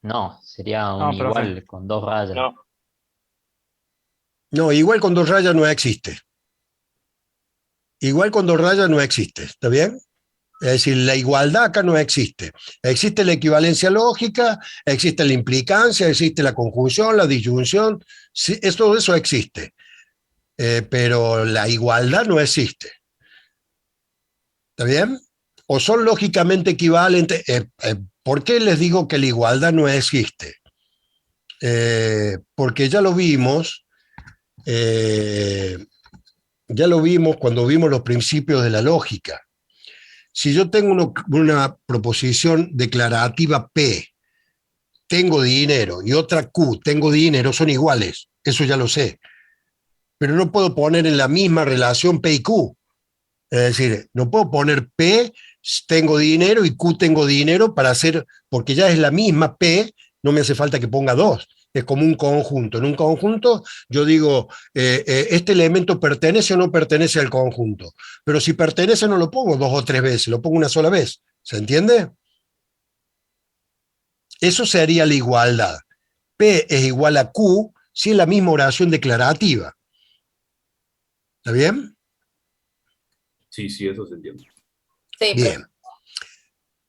No, sería un No, profe. igual con dos rayas. No. No, igual con dos rayas no existe. Igual con dos rayas no existe, ¿está bien? Es decir, la igualdad acá no existe. Existe la equivalencia lógica, existe la implicancia, existe la conjunción, la disyunción, sí, todo eso existe. Pero la igualdad no existe. ¿Está bien? O son lógicamente equivalentes. ¿Por qué les digo que la igualdad no existe? Porque ya lo vimos cuando vimos los principios de la lógica. Si yo tengo una proposición declarativa P, tengo dinero, y otra Q, tengo dinero, son iguales, eso ya lo sé. Pero no puedo poner en la misma relación P y Q. Es decir, no puedo poner P, tengo dinero, y Q, tengo dinero, para hacer, porque ya es la misma P, no me hace falta que ponga dos. Es como un conjunto. En un conjunto yo digo, este elemento pertenece o no pertenece al conjunto. Pero si pertenece no lo pongo dos o tres veces, lo pongo una sola vez. ¿Se entiende? Eso sería la igualdad. P es igual a Q si es la misma oración declarativa. ¿Está bien? Sí, eso se entiende. Sí, Bien.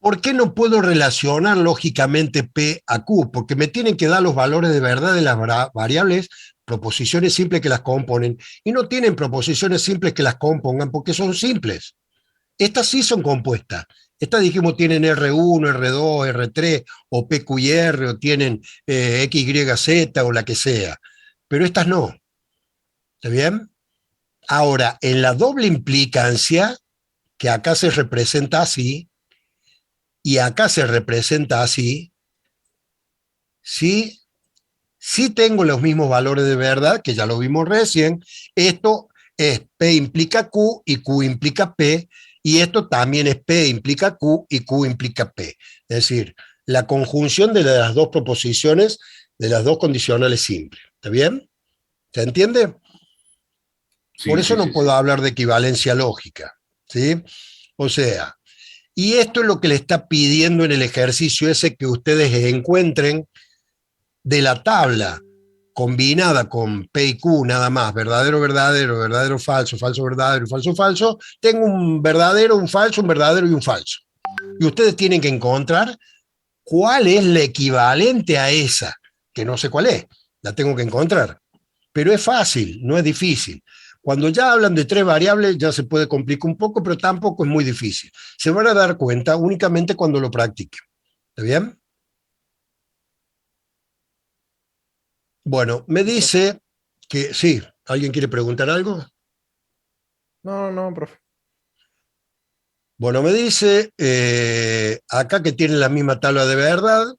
¿Por qué no puedo relacionar lógicamente P a Q? Porque me tienen que dar los valores de verdad de las variables, proposiciones simples que las componen, y no tienen proposiciones simples que las compongan porque son simples. Estas sí son compuestas. Estas, dijimos, tienen R1, R2, R3, o P, Q y R, o tienen X, Y, Z, o la que sea. Pero estas no. ¿Está bien? Ahora, en la doble implicancia, que acá se representa así, y acá se representa así, sí tengo los mismos valores de verdad, que ya lo vimos recién. Esto es P implica Q y Q implica P, y esto también es P implica Q y Q implica P. Es decir, la conjunción de las dos proposiciones, de las dos condicionales simples. ¿Está bien? ¿Se entiende? Por eso no puedo hablar de equivalencia lógica, ¿sí? O sea, y esto es lo que le está pidiendo en el ejercicio ese que ustedes encuentren de la tabla combinada con P y Q nada más, verdadero, verdadero, verdadero, falso, falso, verdadero, falso, falso. Tengo un verdadero, un verdadero y un falso. Y ustedes tienen que encontrar cuál es la equivalente a esa, que no sé cuál es, la tengo que encontrar. Pero es fácil, no es difícil. Cuando ya hablan de tres variables ya se puede complicar un poco, pero tampoco es muy difícil. Se van a dar cuenta únicamente cuando lo practiquen. ¿Está bien? Bueno, me dice que sí. ¿Alguien quiere preguntar algo? No, profe. Bueno, me dice acá que tiene la misma tabla de verdad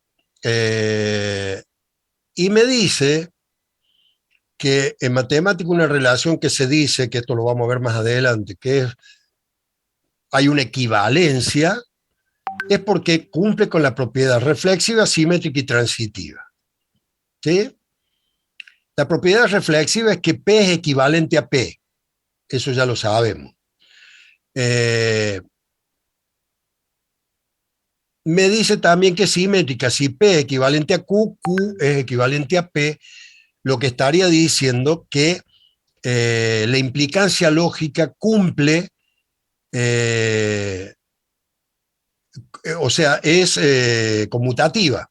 y me dice que en matemática una relación que se dice, que esto lo vamos a ver más adelante, que hay una equivalencia, es porque cumple con la propiedad reflexiva, simétrica y transitiva. ¿Sí? La propiedad reflexiva es que P es equivalente a P. Eso ya lo sabemos. Me dice también que es simétrica. Si P es equivalente a Q, Q es equivalente a P, lo que estaría diciendo que la implicancia lógica cumple, o sea, es conmutativa.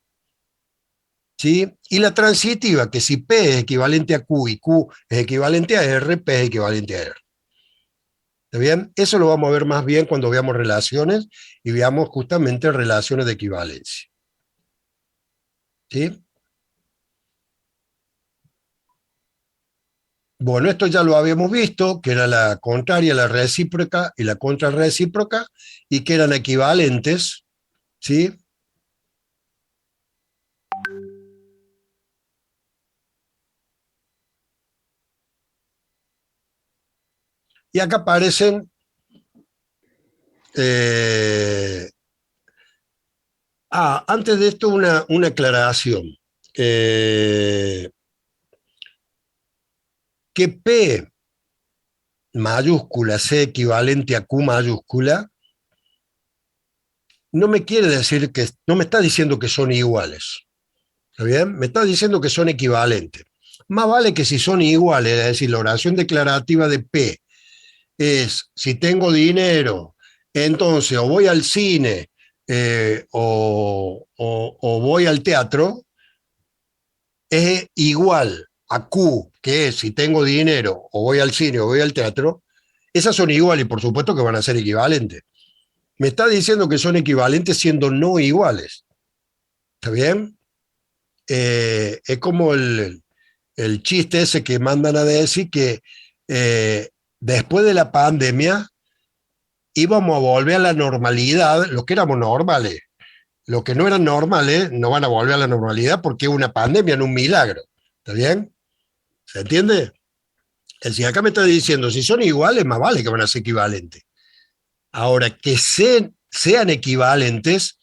¿Sí? Y la transitiva, que si P es equivalente a Q y Q es equivalente a R, P es equivalente a R. ¿Está bien? Eso lo vamos a ver más bien cuando veamos relaciones y veamos justamente relaciones de equivalencia. ¿Sí? Bueno, esto ya lo habíamos visto, que era la contraria, la recíproca y la contrarrecíproca, y que eran equivalentes, ¿sí? Y acá aparecen antes de esto una aclaración. Que P mayúscula sea equivalente a Q mayúscula, no me quiere decir que, no me está diciendo que son iguales. ¿Está bien? Me está diciendo que son equivalentes. Más vale que si son iguales, es decir, la oración declarativa de P es, si tengo dinero, entonces o voy al cine o voy al teatro, es igual a Q, que es, si tengo dinero o voy al cine o voy al teatro, esas son iguales y por supuesto que van a ser equivalentes. Me está diciendo que son equivalentes siendo no iguales. ¿Está bien? Es como el chiste ese que mandan a decir que después de la pandemia íbamos a volver a la normalidad, los que éramos normales. Los que no eran normales no van a volver a la normalidad porque es una pandemia, no un milagro. ¿Está bien? ¿Se entiende? Es decir, acá me está diciendo, si son iguales, más vale que van a ser equivalentes. Ahora, que sean equivalentes,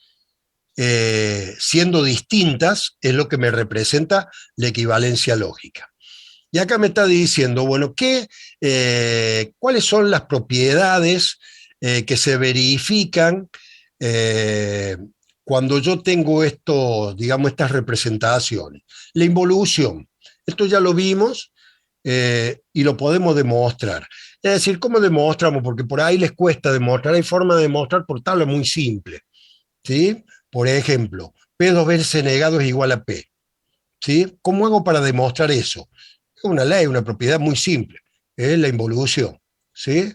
siendo distintas, es lo que me representa la equivalencia lógica. Y acá me está diciendo, bueno, ¿cuáles son las propiedades que se verifican cuando yo tengo digamos, estas representaciones? La involución. Esto ya lo vimos y lo podemos demostrar. Es decir, ¿cómo demostramos? Porque por ahí les cuesta demostrar. Hay forma de demostrar por tabla muy simple. ¿Sí? Por ejemplo, P dos veces negado es igual a P. ¿Sí? ¿Cómo hago para demostrar eso? Es una ley, una propiedad muy simple, es la involución. ¿Sí?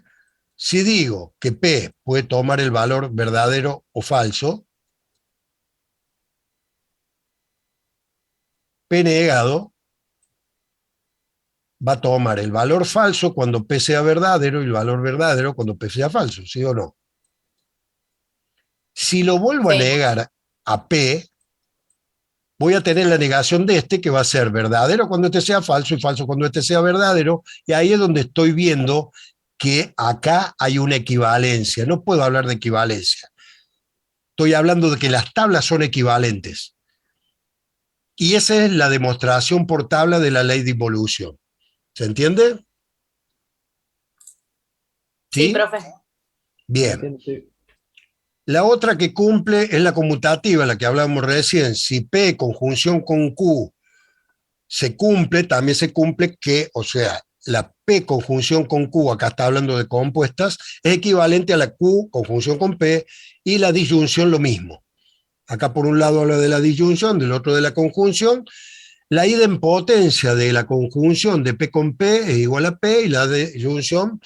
Si digo que P puede tomar el valor verdadero o falso, P negado va a tomar el valor falso cuando P sea verdadero y el valor verdadero cuando P sea falso, ¿sí o no? Si lo vuelvo a negar a P, voy a tener la negación de este que va a ser verdadero cuando este sea falso y falso cuando este sea verdadero, y ahí es donde estoy viendo que acá hay una equivalencia. No puedo hablar de equivalencia. Estoy hablando de que las tablas son equivalentes. Y esa es la demostración por tabla de la ley de involución. ¿Se entiende? ¿Sí? Sí, profe. Bien. La otra que cumple es la conmutativa, la que hablábamos recién. Si P conjunción con Q se cumple, también se cumple que, o sea, la P conjunción con Q, acá está hablando de compuestas, es equivalente a la Q conjunción con P, y la disyunción lo mismo. Acá por un lado habla de la disyunción, del otro de la conjunción. La idempotencia de la conjunción de P con P es igual a P, y la disyunción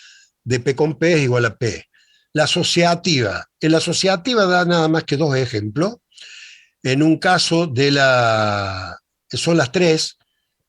de P con P es igual a P. La asociativa. En la asociativa da nada más que dos ejemplos. En un caso son las tres,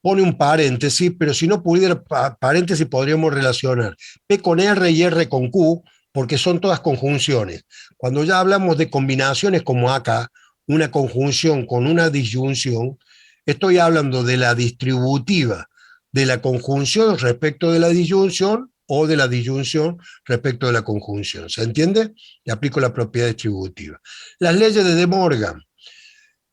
pone un paréntesis, pero si no pudiera paréntesis podríamos relacionar P con R y R con Q, porque son todas conjunciones. Cuando ya hablamos de combinaciones como acá, una conjunción con una disyunción, estoy hablando de la distributiva de la conjunción respecto de la disyunción o de la disyunción respecto de la conjunción. ¿Se entiende? Le aplico la propiedad distributiva. Las leyes de De Morgan.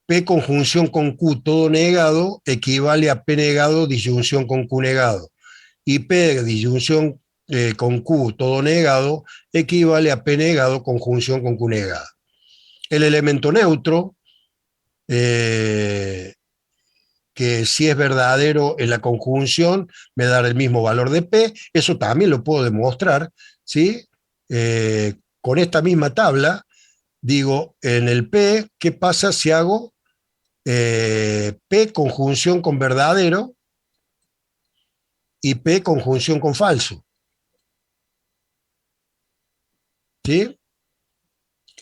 P conjunción con Q todo negado equivale a P negado disyunción con Q negado. Y P disyunción con Q todo negado equivale a P negado conjunción con Q negado. El elemento neutro, que si es verdadero en la conjunción, me da el mismo valor de P, eso también lo puedo demostrar, ¿sí? Con esta misma tabla, digo, en el P, ¿qué pasa si hago P conjunción con verdadero y P conjunción con falso? ¿Sí?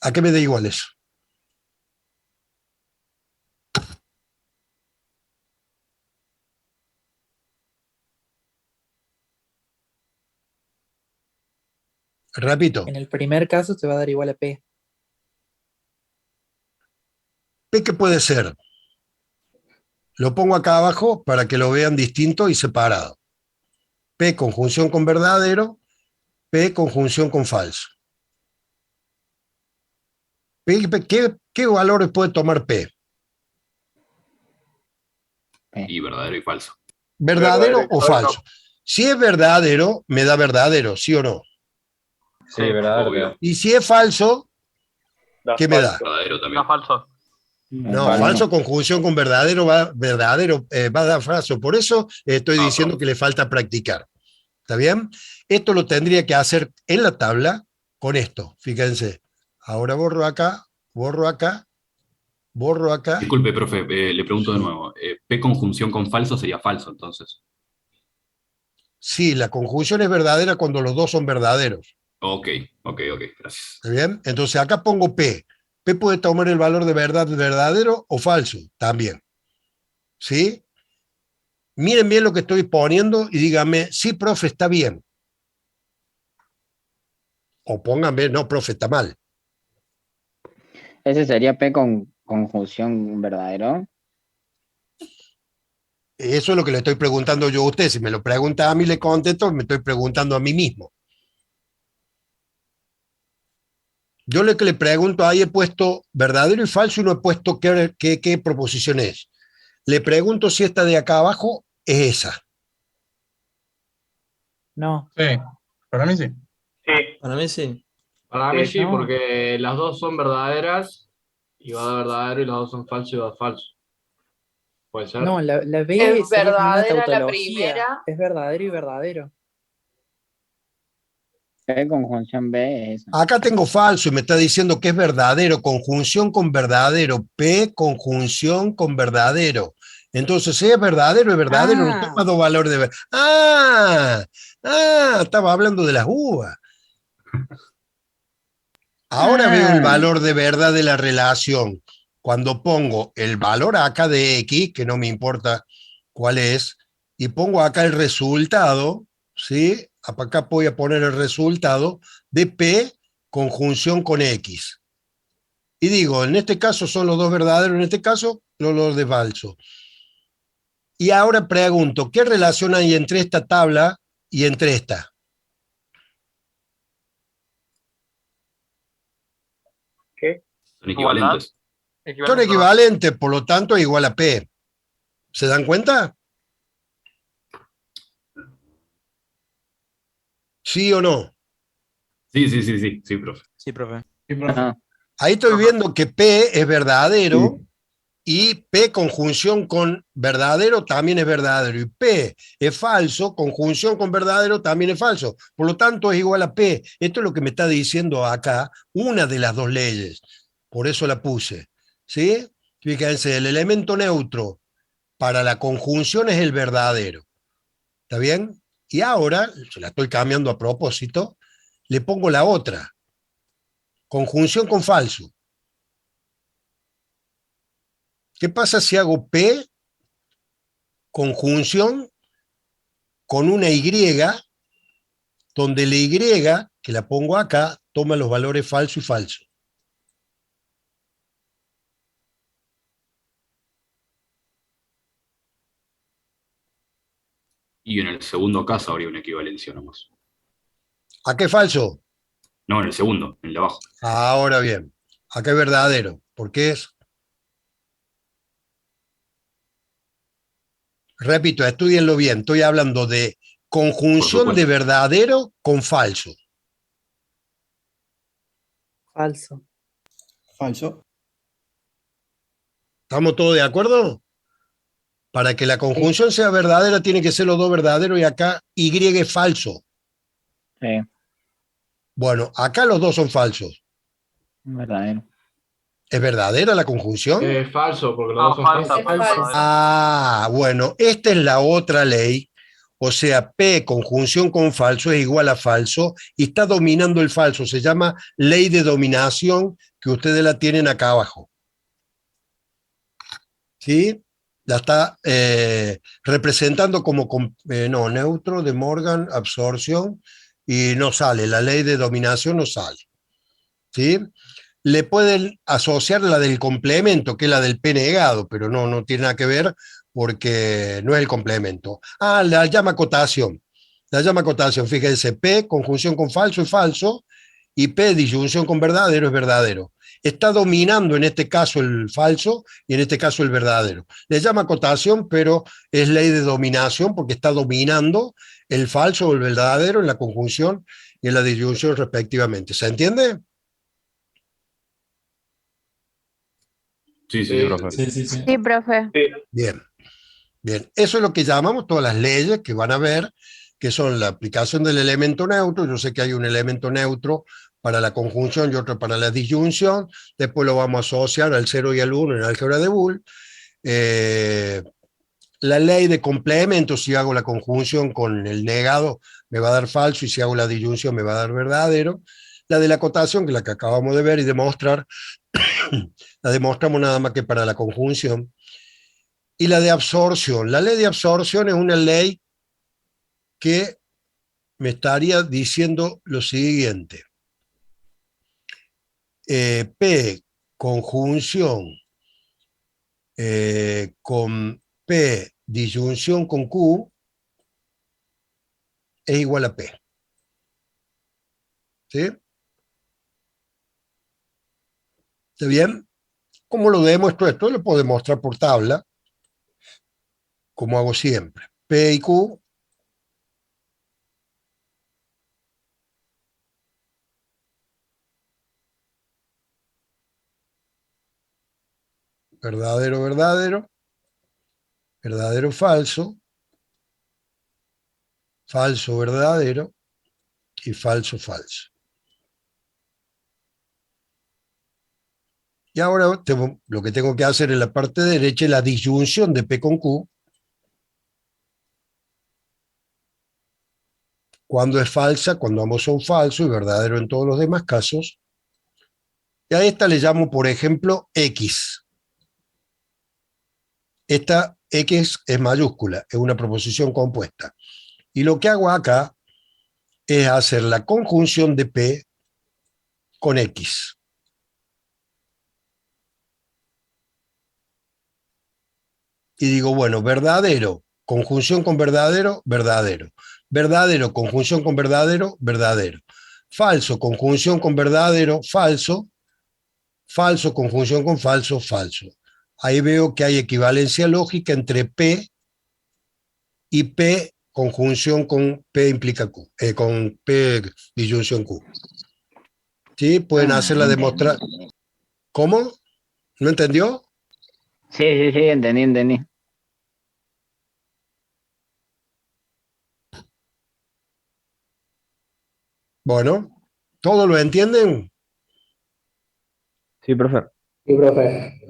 ¿A qué me da igual eso? Repito, En el primer caso te va a dar igual a P. P ¿qué puede ser? Lo pongo acá abajo para que lo vean distinto y separado. P conjunción con verdadero, P conjunción con falso. ¿Qué valores puede tomar P? Y verdadero y falso. ¿Verdadero o falso? Si es verdadero, me da verdadero, ¿sí o no? Sí, verdadero. Obvio. Y si es falso, ¿qué me da? Verdadero también. No, falso. No, Falso. falso conjunción con verdadero va a dar falso. Por eso estoy diciendo profe. que le falta practicar. ¿Está bien? Esto lo tendría que hacer en la tabla con esto. Fíjense. Ahora borro acá, borro acá, borro acá. Disculpe, profe, le pregunto de nuevo. P conjunción con falso sería falso, entonces. Sí, la conjunción es verdadera cuando los dos son verdaderos. Ok, gracias. ¿Está bien? Entonces acá pongo P. P puede tomar el valor de verdadero o falso también. ¿Sí? Miren bien lo que estoy poniendo y díganme, sí, profe, está bien. O pónganme, no, profe, está mal. Ese sería P con conjunción verdadero. Eso es lo que le estoy preguntando yo a usted. Si me lo pregunta a mí, le contesto, me estoy preguntando a mí mismo. Yo lo que le pregunto ahí he puesto verdadero y falso y no he puesto qué proposición es. Le pregunto si esta de acá abajo es esa. No. Sí, para mí sí. Sí. Para mí sí. Para mí Sí, sí, no. porque las dos son verdaderas y va a dar verdadero y las dos son falso y va a dar falso. ¿Puede ser? No, la B Es sería como una verdadera la tautología. primera. Es verdadero y verdadero. P conjunción B es esa. Acá tengo falso y me está diciendo que es verdadero, conjunción con verdadero, P conjunción con verdadero. Entonces, si es verdadero, no toma dos valores de verdad. Estaba hablando de las uvas. Ahora veo el valor de verdad de la relación. Cuando pongo el valor acá de X, que no me importa cuál es, y pongo acá el resultado, ¿sí? Acá voy a poner el resultado de P conjunción con X. Y digo, en este caso son los dos verdaderos, en este caso los dos de falso. Y ahora pregunto, ¿qué relación hay entre esta tabla y entre esta? ¿Qué? Son equivalentes. Son equivalentes, por lo tanto, es igual a P. ¿Se dan cuenta? ¿Sí o no? Sí, profe. Sí, profe. Ah, Ahí estoy viendo que P es verdadero y P conjunción con verdadero también es verdadero. Y P es falso, conjunción con verdadero también es falso. Por lo tanto, es igual a P. Esto es lo que me está diciendo acá una de las dos leyes. Por eso la puse. ¿Sí? Fíjense, el elemento neutro para la conjunción es el verdadero. ¿Está bien? Y ahora, se la estoy cambiando a propósito, le pongo la otra. Conjunción con falso. ¿Qué pasa si hago P conjunción con una Y, donde la Y, que la pongo acá, toma los valores falso y falso? Y en el segundo caso habría una equivalencia nomás. ¿A qué falso? No, en el segundo, en el de abajo. Ahora bien, acá es verdadero. ¿Por qué es? Repito, estudienlo bien. Estoy hablando de conjunción de verdadero con falso. Falso. Falso. ¿Estamos todos de acuerdo? Para que la conjunción sea verdadera, tiene que ser los dos verdaderos y acá Y es falso. sí, Bueno, acá los dos son falsos. verdadero. ¿Es verdadera la conjunción? Es falso, porque los dos son falsos. Es falso. Bueno, esta es la otra ley. O sea, P conjunción con falso es igual a falso y está dominando el falso. Se llama ley de dominación, que ustedes la tienen acá abajo. ¿Sí? La está representando como, neutro de Morgan, absorción, y no sale, la ley de dominación no sale. ¿Sí? Le pueden asociar la del complemento, que es la del P negado, pero no tiene nada que ver porque no es el complemento. Ah, la llama acotación. La llama acotación, fíjense, P, conjunción con falso es falso, y P, disyunción con verdadero es verdadero. Está dominando en este caso el falso y en este caso el verdadero. Le llama acotación, pero es ley de dominación porque está dominando el falso o el verdadero en la conjunción y en la disyunción respectivamente. ¿Se entiende? Sí, profe. Sí, profe. Bien, bien. Eso es lo que llamamos todas las leyes que van a ver, que son la aplicación del elemento neutro. Yo sé que hay un elemento neutro para la conjunción y otro para la disyunción. Después lo vamos a asociar al 0 y al 1 en álgebra de Boole. La ley de complemento, si hago la conjunción con el negado, me va a dar falso, y si hago la disyunción me va a dar verdadero. La de la acotación, que es la que acabamos de ver y demostrar, la demostramos nada más que para la conjunción. Y la de absorción. La ley de absorción es una ley que me estaría diciendo lo siguiente. P conjunción con P disyunción con Q es igual a P. ¿Sí? ¿Está bien? ¿Cómo lo demuestro esto? Lo puedo demostrar por tabla, como hago siempre. P y Q verdadero, verdadero, verdadero, falso, falso, verdadero y falso, falso. Y ahora lo que tengo que hacer en la parte derecha es la disyunción de P con Q cuando es falsa, cuando ambos son falsos, y verdadero en todos los demás casos. Y a esta le llamo, por ejemplo, X. Esta X es mayúscula, es una proposición compuesta. Y lo que hago acá es hacer la conjunción de P con X. Y digo, bueno, verdadero, conjunción con verdadero, verdadero. Verdadero, conjunción con verdadero, verdadero. Falso, conjunción con verdadero, falso. Falso, conjunción con falso, falso. Ahí veo que hay equivalencia lógica entre P y P conjunción con P implica Q, con P disyunción Q. ¿Sí? Pueden hacer la demostración. ¿Cómo? ¿No entendió? Sí, entendí. Bueno, ¿todos lo entienden? Sí, profe. Sí, profe.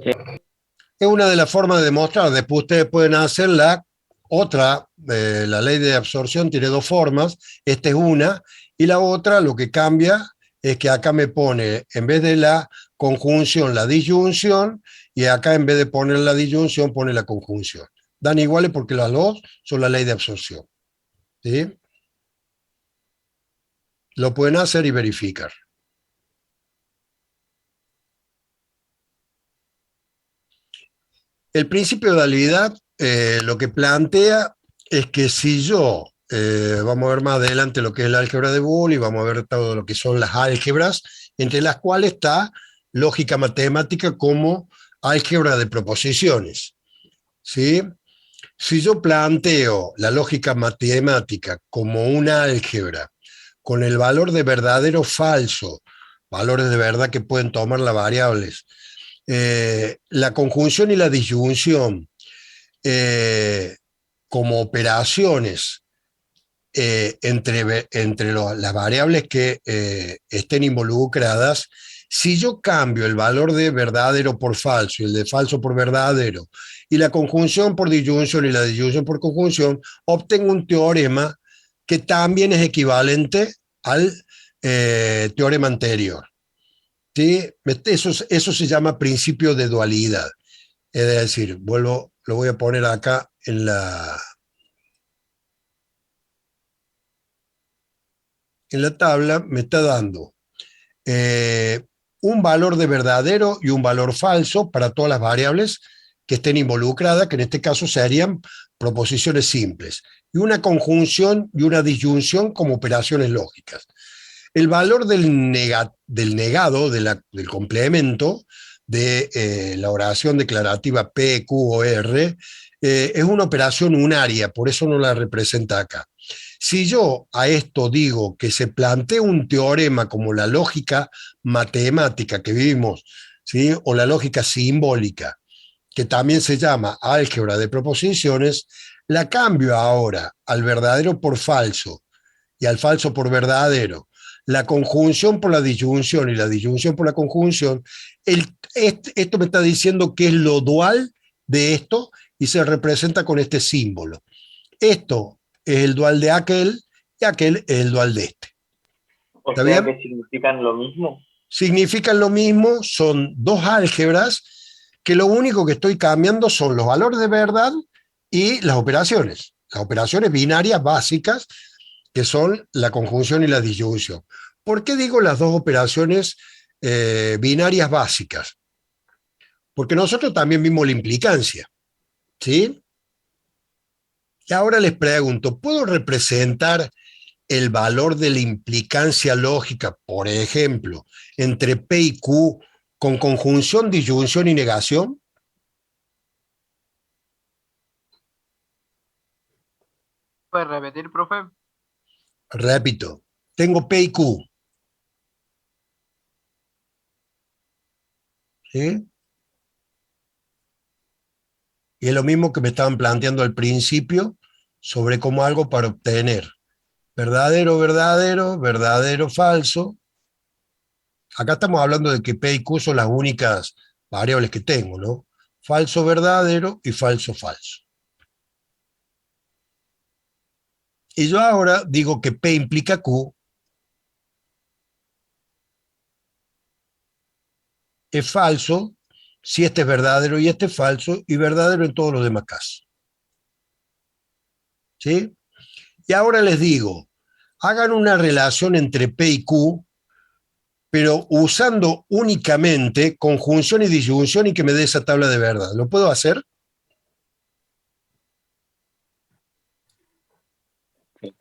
Es una de las formas de demostrar. Después ustedes pueden hacer la otra, la ley de absorción tiene dos formas, esta es una, y la otra lo que cambia es que acá me pone, en vez de la conjunción, la disyunción, y acá en vez de poner la disyunción, pone la conjunción. Dan iguales porque las dos son la ley de absorción. ¿Sí? Lo pueden hacer y verificar. El principio de dualidad lo que plantea es que si yo, vamos a ver más adelante lo que es el álgebra de Boole y vamos a ver todo lo que son las álgebras, entre las cuales está lógica matemática como álgebra de proposiciones. ¿Sí? Si yo planteo la lógica matemática como una álgebra con el valor de verdadero o falso, valores de verdad que pueden tomar las variables, la conjunción y la disyunción como operaciones entre las variables que estén involucradas, si yo cambio el valor de verdadero por falso y el de falso por verdadero, y la conjunción por disyunción y la disyunción por conjunción, obtengo un teorema que también es equivalente al teorema anterior. ¿Sí? Eso se llama principio de dualidad. Es decir, lo voy a poner acá en en la tabla me está dando un valor de verdadero y un valor falso para todas las variables que estén involucradas, que en este caso serían proposiciones simples, y una conjunción y una disyunción como operaciones lógicas. El valor del negado, del complemento de la oración declarativa P, Q o R, es una operación unaria, por eso no la representa acá. Si yo a esto digo que se plantea un teorema como la lógica matemática que vimos, ¿sí? O la lógica simbólica, que también se llama álgebra de proposiciones, la cambio ahora al verdadero por falso y al falso por verdadero, la conjunción por la disyunción y la disyunción por la conjunción. Esto me está diciendo que es lo dual de esto y se representa con este símbolo. Esto es el dual de aquel y aquel es el dual de este. ¿Está bien? ¿Que significan lo mismo? Significan lo mismo, son dos álgebras que lo único que estoy cambiando son los valores de verdad y las operaciones binarias básicas, que son la conjunción y la disyunción. ¿Por qué digo las dos operaciones binarias básicas? Porque nosotros también vimos la implicancia, ¿sí? Y ahora les pregunto, ¿puedo representar el valor de la implicancia lógica, por ejemplo, entre P y Q con conjunción, disyunción y negación? ¿Puedes repetir, profe? Repito, tengo P y Q. ¿Sí? Y es lo mismo que me estaban planteando al principio sobre cómo algo para obtener verdadero, verdadero, verdadero, falso. Acá estamos hablando de que P y Q son las únicas variables que tengo, ¿no? Falso, verdadero y falso, falso. Y yo ahora digo que P implica Q. Es falso si este es verdadero y este es falso, y verdadero en todos los demás casos. ¿Sí? Y ahora les digo, hagan una relación entre P y Q, pero usando únicamente conjunción y disyunción y que me dé esa tabla de verdad. ¿Lo puedo hacer?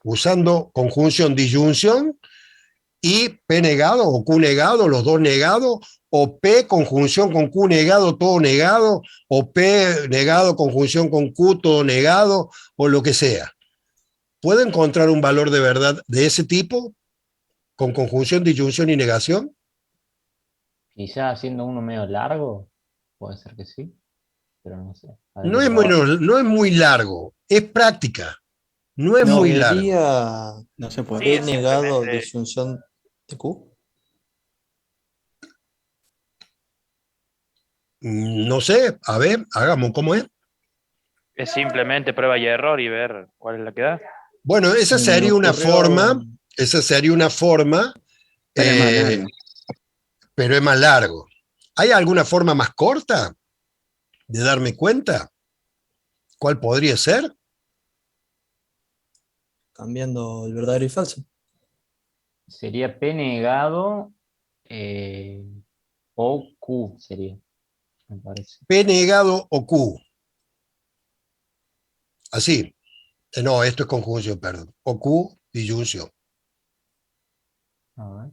Usando conjunción, disyunción y P negado o Q negado, los dos negados, o P conjunción con Q negado, todo negado, o P negado conjunción con Q, todo negado, o lo que sea. ¿Puedo encontrar un valor de verdad de ese tipo con conjunción, disyunción y negación? Quizá haciendo uno medio largo, puede ser que sí, pero no sé. No es muy largo, es práctica. No es muy largo. No se puede. Sí, P negado, simplemente- disyunción de Q. No sé, a ver, hagamos cómo es. Es simplemente prueba y error y ver cuál es la que da. Bueno, esa Se me sería una ocurrió- forma, Pero es más eh, largo. pero es más largo. ¿Hay alguna forma más corta de darme cuenta? ¿Cuál podría ser? Cambiando el verdadero y falso. Sería P negado o Q sería, me parece. P negado o Q. Así. No, esto es conjunción, perdón. O Q, disyunción. A ver.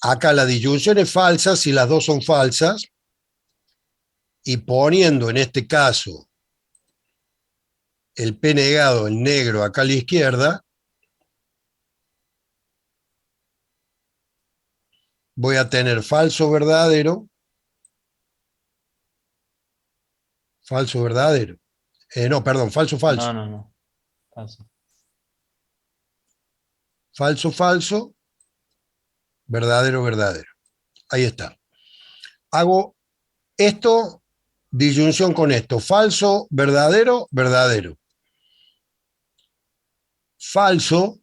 Acá la disyunción es falsa si las dos son falsas, y poniendo en este caso el P negado en negro acá a la izquierda, voy a tener falso verdadero, falso verdadero. No, perdón, falso falso. No. Falso. Falso falso, verdadero verdadero. Ahí está. Hago esto, disyunción con esto. Falso, verdadero, verdadero. Falso,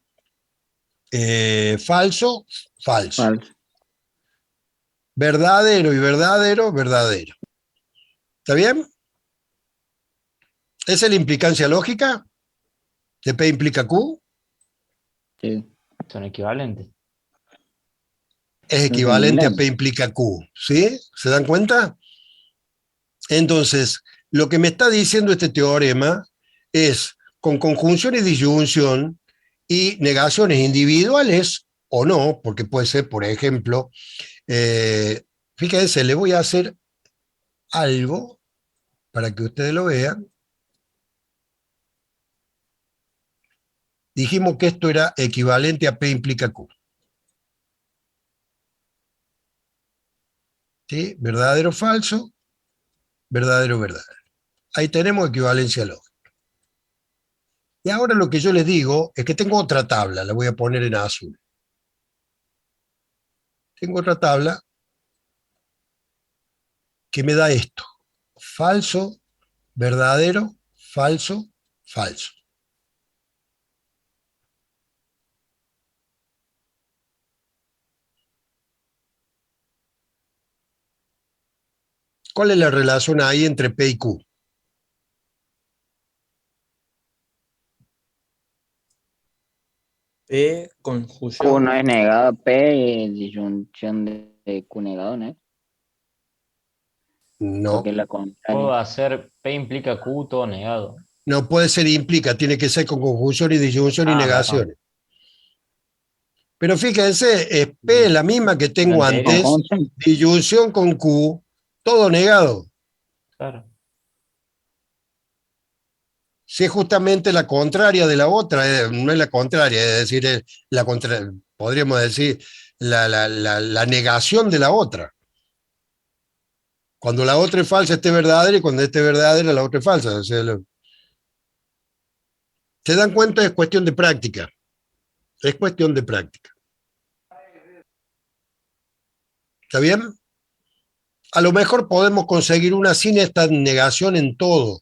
falso, falso. Falso. Verdadero y verdadero, verdadero. ¿Está bien? ¿Esa es la implicancia lógica? ¿De P implica Q? Sí. Son equivalentes. Es equivalente a P implica Q, ¿sí? ¿Se dan cuenta? Entonces, lo que me está diciendo este teorema es, con conjunción y disyunción y negaciones individuales o no, porque puede ser, por ejemplo, fíjense, le voy a hacer algo para que ustedes lo vean. Dijimos que esto era equivalente a P implica Q. ¿Sí? Verdadero, falso, verdadero, verdadero. Ahí tenemos equivalencia lógica. Y ahora lo que yo les digo es que tengo otra tabla, la voy a poner en azul. Tengo otra tabla que me da esto. Falso, verdadero, falso, falso. ¿Cuál es la relación ahí entre P y Q? P, Q no conjunción. es negado, P disyunción de Q negado, ¿no? No, Porque es la Puedo contraria. hacer P implica Q todo negado. no puede ser implica, tiene que ser con conjunción y disyunción y Perdón. negaciones. Pero fíjense, es P la misma que tengo La anterior. antes, Conjunción. disyunción con Q, todo negado. Claro. Si es justamente la contraria de la otra, no es la contraria, es decir, es podríamos decir la negación de la otra. Cuando la otra es falsa, este es verdadera, y cuando este es verdadera, la otra es falsa. O sea, ¿se dan cuenta? Es cuestión de práctica. Es cuestión de práctica. ¿Está bien? A lo mejor podemos conseguir una sin esta negación en todo.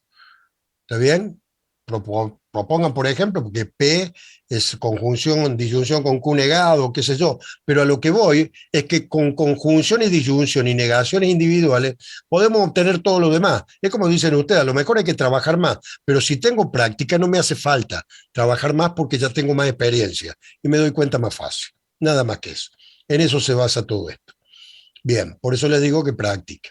¿Está bien? Propongan, por ejemplo, porque P es conjunción, disyunción con Q negado, qué sé yo. Pero a lo que voy es que con conjunciones, disyunción y negaciones individuales podemos obtener todo lo demás. Es como dicen ustedes, a lo mejor hay que trabajar más, pero si tengo práctica no me hace falta trabajar más porque ya tengo más experiencia y me doy cuenta más fácil. Nada más que eso. En eso se basa todo esto. Bien, por eso les digo que practique.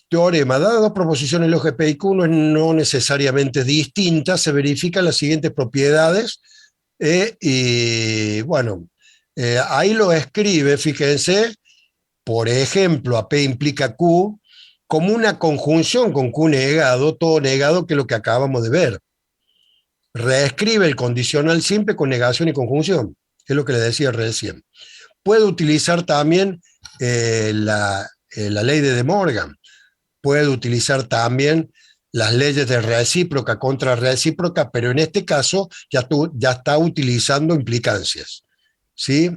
Teorema, dadas dos proposiciones lógicas P y Q no necesariamente distintas, se verifican las siguientes propiedades y bueno, ahí lo escribe, fíjense, por ejemplo, a P implica Q como una conjunción con Q negado, todo negado, que es lo que acabamos de ver. Reescribe el condicional simple con negación y conjunción, que es lo que le decía recién. Puede utilizar también la ley de Morgan. Puede utilizar también las leyes de recíproca contra recíproca, pero en este caso ya está utilizando implicancias. ¿Sí?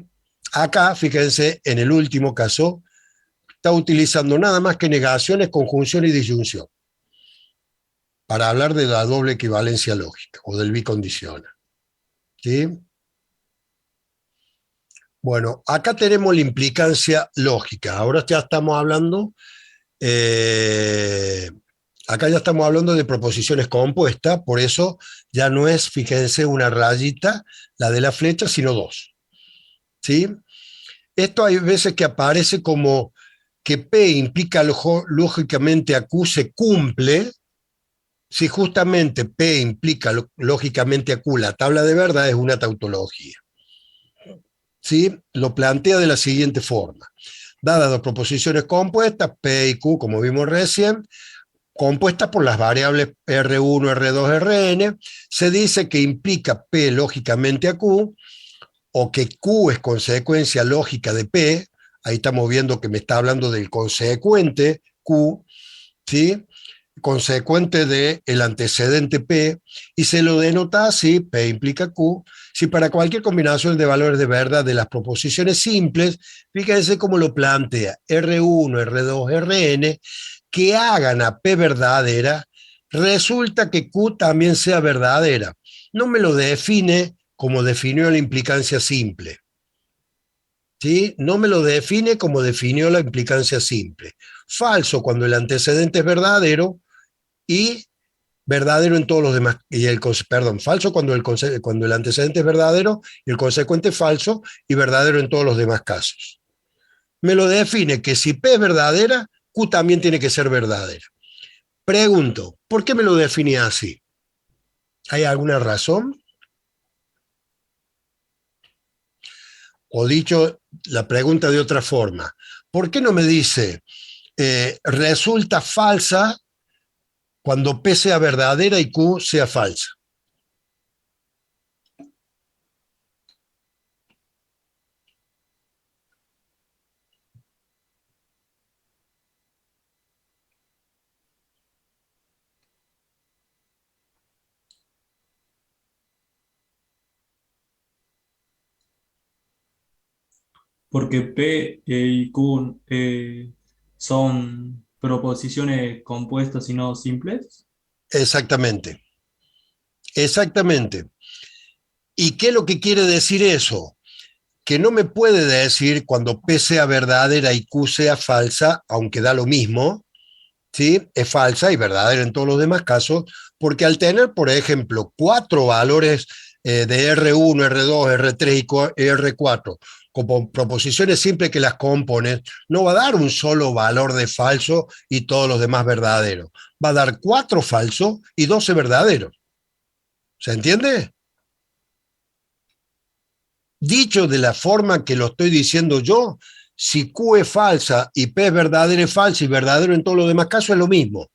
Acá, fíjense, en el último caso, está utilizando nada más que negaciones, conjunción y disyunción para hablar de la doble equivalencia lógica o del bicondicional. ¿Sí? Bueno, acá tenemos la implicancia lógica. Ahora ya estamos hablando... acá ya estamos hablando de proposiciones compuestas, por eso ya no es, fíjense, una rayita, la de la flecha, sino dos. ¿Sí? Esto hay veces que aparece como que P implica lógicamente a Q se cumple, si justamente P implica lógicamente a Q la tabla de verdad es una tautología. ¿Sí? Lo plantea de la siguiente forma. Dadas dos proposiciones compuestas, P y Q, como vimos recién, compuestas por las variables R1, R2, Rn, se dice que implica P lógicamente a Q, o que Q es consecuencia lógica de P, ahí estamos viendo que me está hablando del consecuente Q, ¿sí? Consecuente del antecedente P, y se lo denota así, P implica Q, si para cualquier combinación de valores de verdad de las proposiciones simples, fíjense cómo lo plantea, R1, R2, Rn, que hagan a P verdadera, resulta que Q también sea verdadera. No me lo define como definió la implicancia simple. ¿Sí? No me lo define como definió la implicancia simple. Falso cuando el antecedente es verdadero y verdadero en todos los demás, perdón, falso cuando cuando el antecedente es verdadero y el consecuente falso, y verdadero en todos los demás casos. Me lo define que si P es verdadera, Q también tiene que ser verdadera. Pregunto, ¿por qué me lo define así? ¿Hay alguna razón? O dicho la pregunta de otra forma, ¿por qué no me dice resulta falsa cuando P sea verdadera y Q sea falsa? Porque P y Q son proposiciones compuestas y no simples. Exactamente. Exactamente. ¿Y qué es lo que quiere decir eso? Que no me puede decir cuando P sea verdadera y Q sea falsa, aunque da lo mismo, ¿sí? Es falsa y verdadera en todos los demás casos, porque al tener, por ejemplo, 4 valores de R1, R2, R3 y R4, como proposiciones simples que las componen, no va a dar un solo valor de falso y todos los demás verdaderos. Va a dar 4 falsos y 12 verdaderos. ¿Se entiende? Dicho de la forma que lo estoy diciendo yo, si Q es falsa y P es verdadera es falsa y verdadero en todos los demás casos es lo mismo.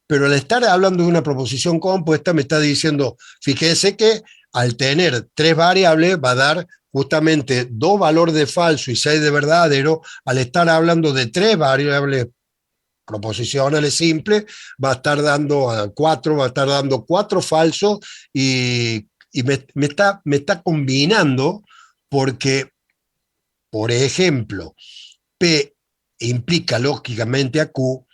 Pero al estar hablando de una proposición compuesta me está diciendo, fíjese que al tener 3 variables va a dar justamente 2 valores de falso y 6 de verdadero. Al estar hablando de 3 variables proposicionales simples, va a estar dando 4, va a estar dando 4 falsos y me está combinando porque, por ejemplo, P implica lógicamente a Q,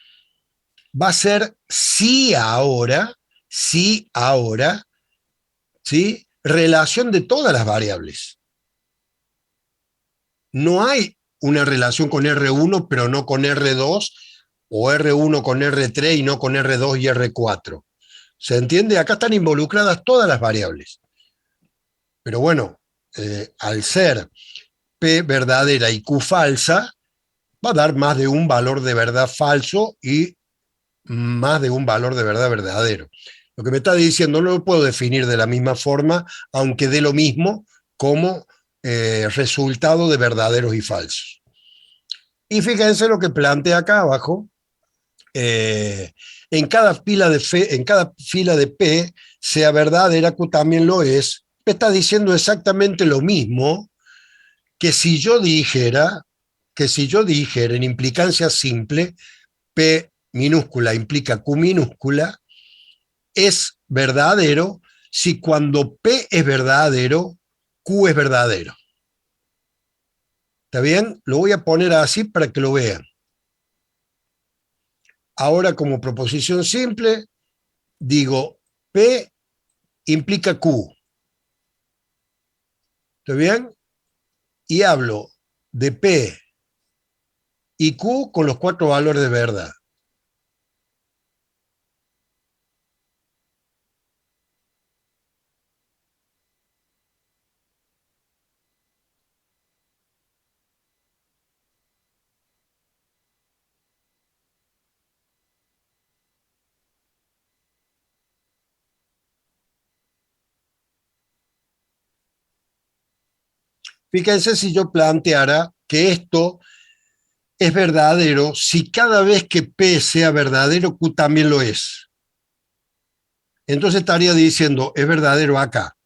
va a ser sí ahora, ¿sí? Relación de todas las variables. No hay una relación con R1, pero no con R2, o R1 con R3 y no con R2 y R4. ¿Se entiende? Acá están involucradas todas las variables. Pero bueno, al ser P verdadera y Q falsa, va a dar más de un valor de verdad falso y más de un valor de verdad verdadero. Lo que me está diciendo no lo puedo definir de la misma forma, aunque dé lo mismo como resultado de verdaderos y falsos. Y fíjense lo que plantea acá abajo. En cada fila de P, sea verdadera, Q también lo es. Me está diciendo exactamente lo mismo que si yo dijera en implicancia simple, P minúscula implica Q minúscula, es verdadero si cuando P es verdadero, Q es verdadero. ¿Está bien? Lo voy a poner así para que lo vean. Ahora, como proposición simple, digo P implica Q. ¿Está bien? Y hablo de P y Q con los 4 valores de verdad. Fíjense si yo planteara que esto es verdadero si cada vez que P sea verdadero, Q también lo es. Entonces estaría diciendo, es verdadero acá.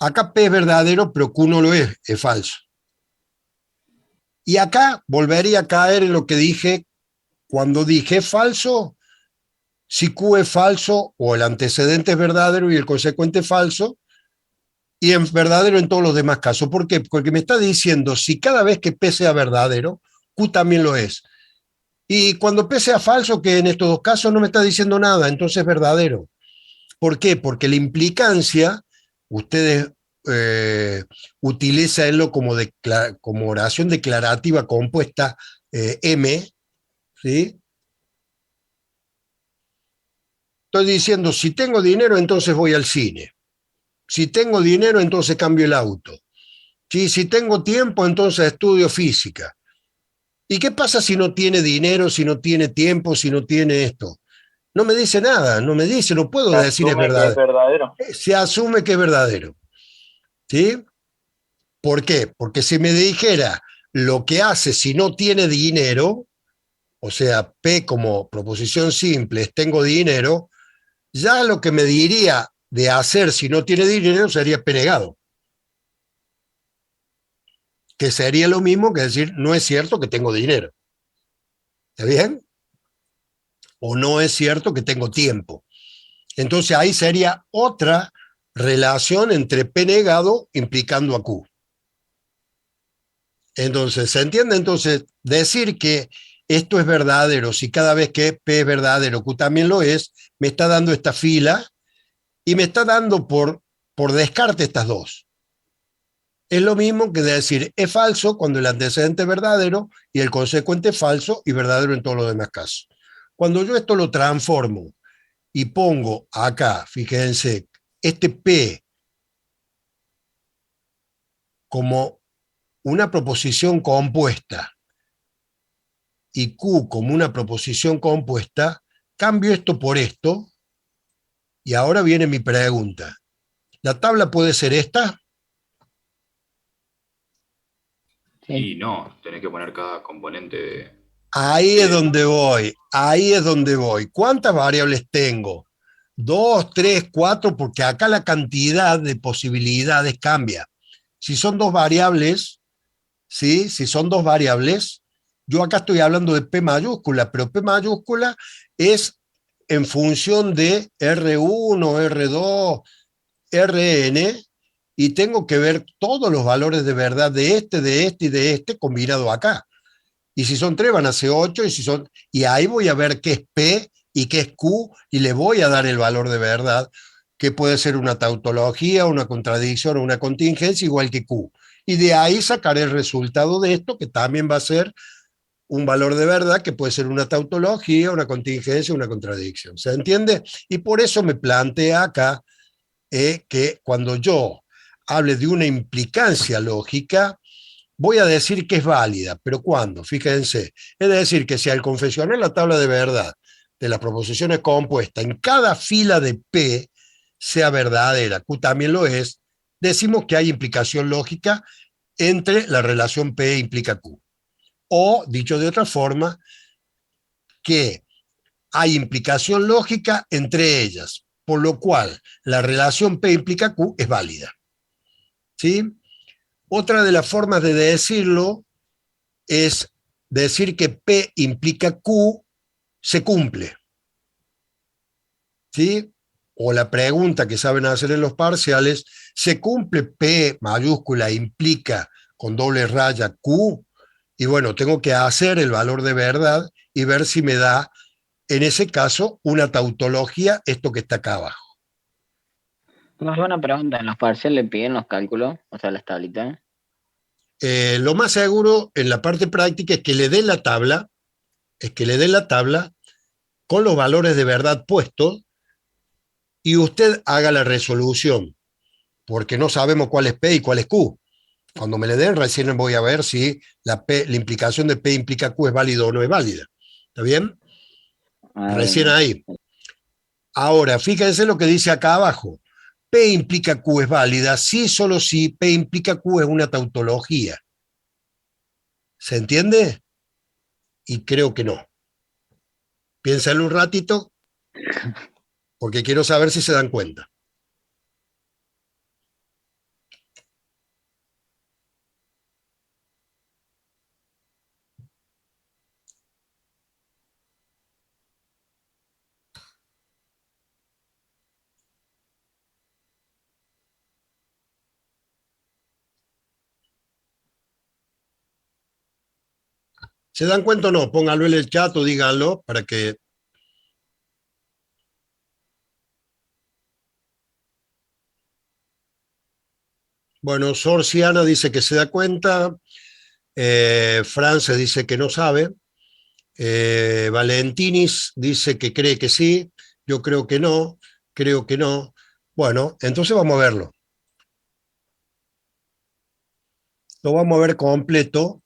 Acá P es verdadero, pero Q no lo es falso. Y acá volvería a caer en lo que dije cuando dije falso, si Q es falso o el antecedente es verdadero y el consecuente es falso, y es verdadero en todos los demás casos. ¿Por qué? Porque me está diciendo, si cada vez que P sea verdadero, Q también lo es. Y cuando P sea falso, que en estos dos casos no me está diciendo nada, entonces es verdadero. ¿Por qué? Porque la implicancia, ustedes utilizanlo como oración declarativa compuesta M, ¿sí? Estoy diciendo, si tengo dinero, entonces voy al cine. Si tengo dinero, entonces cambio el auto. Si tengo tiempo, entonces estudio física. ¿Y qué pasa si no tiene dinero, si no tiene tiempo, si no tiene esto? No me dice nada, no me dice, no puedo Se decir es asume que es verdad. verdadero. Se asume que es verdadero. ¿Sí? ¿Por qué? Porque si me dijera lo que hace si no tiene dinero, o sea, P como proposición simple es tengo dinero, ya lo que me diría de hacer si no tiene dinero sería P negado. Que sería lo mismo que decir, no es cierto que tengo dinero. ¿Está bien? O no es cierto que tengo tiempo. Entonces ahí sería otra relación entre P negado implicando a Q. Entonces, ¿se entiende? Entonces, decir que esto es verdadero, si cada vez que P es verdadero, Q también lo es, me está dando esta fila y me está dando por descarte estas dos. Es lo mismo que decir es falso cuando el antecedente es verdadero y el consecuente es falso y verdadero en todos los demás casos. Cuando yo esto lo transformo y pongo acá, fíjense, este P como una proposición compuesta y Q como una proposición compuesta, cambio esto por esto y ahora viene mi pregunta. ¿La tabla puede ser esta? Y no, tenés que poner cada componente de... Ahí es donde voy, ahí es donde voy. ¿Cuántas variables tengo? 2, 3, 4, porque acá la cantidad de posibilidades cambia. Si son dos variables, ¿sí? Si son dos variables, yo acá estoy hablando de P mayúscula, pero P mayúscula es en función de R1, R2, Rn, y tengo que ver todos los valores de verdad de este y de este combinado acá. Y si son 3 van a ser 8, y ahí voy a ver qué es P y qué es Q, y le voy a dar el valor de verdad, que puede ser una tautología, una contradicción o una contingencia, igual que Q. Y de ahí sacaré el resultado de esto, que también va a ser un valor de verdad, que puede ser una tautología, una contingencia, una contradicción. ¿Se entiende? Y por eso me plantea acá que cuando yo hable de una implicancia lógica, voy a decir que es válida, pero ¿cuándo? Fíjense, es decir, que si al confeccionar la tabla de verdad de las proposiciones compuestas, en cada fila de P sea verdadera, Q también lo es, decimos que hay implicación lógica entre la relación P implica Q. O, dicho de otra forma, que hay implicación lógica entre ellas, por lo cual la relación P implica Q es válida. ¿Sí? Otra de las formas de decirlo es decir que P implica Q se cumple. ¿Sí? O la pregunta que saben hacer en los parciales, ¿se cumple P mayúscula implica con doble raya Q? Y bueno, tengo que hacer el valor de verdad y ver si me da, en ese caso, una tautología, esto que está acá abajo. Más buena pregunta, ¿en los parciales le piden los cálculos? O sea, las tablitas. Lo más seguro en la parte práctica es que le den la tabla, con los valores de verdad puestos y usted haga la resolución, porque no sabemos cuál es P y cuál es Q. Cuando me le den, recién voy a ver si la implicación de P implica Q es válida o no es válida. ¿Está bien? Recién ahí. Ahora, fíjense lo que dice acá abajo. P implica Q es válida si, solo si P implica Q es una tautología. ¿Se entiende? Y creo que no. Piénsenlo un ratito, porque quiero saber si se dan cuenta. ¿Se dan cuenta o no? Pónganlo en el chat o díganlo para que... Bueno, Sorciana dice que se da cuenta, France dice que no sabe, Valentinis dice que cree que sí, Yo creo que no, creo que no. Bueno, entonces vamos a verlo. Lo vamos a ver completo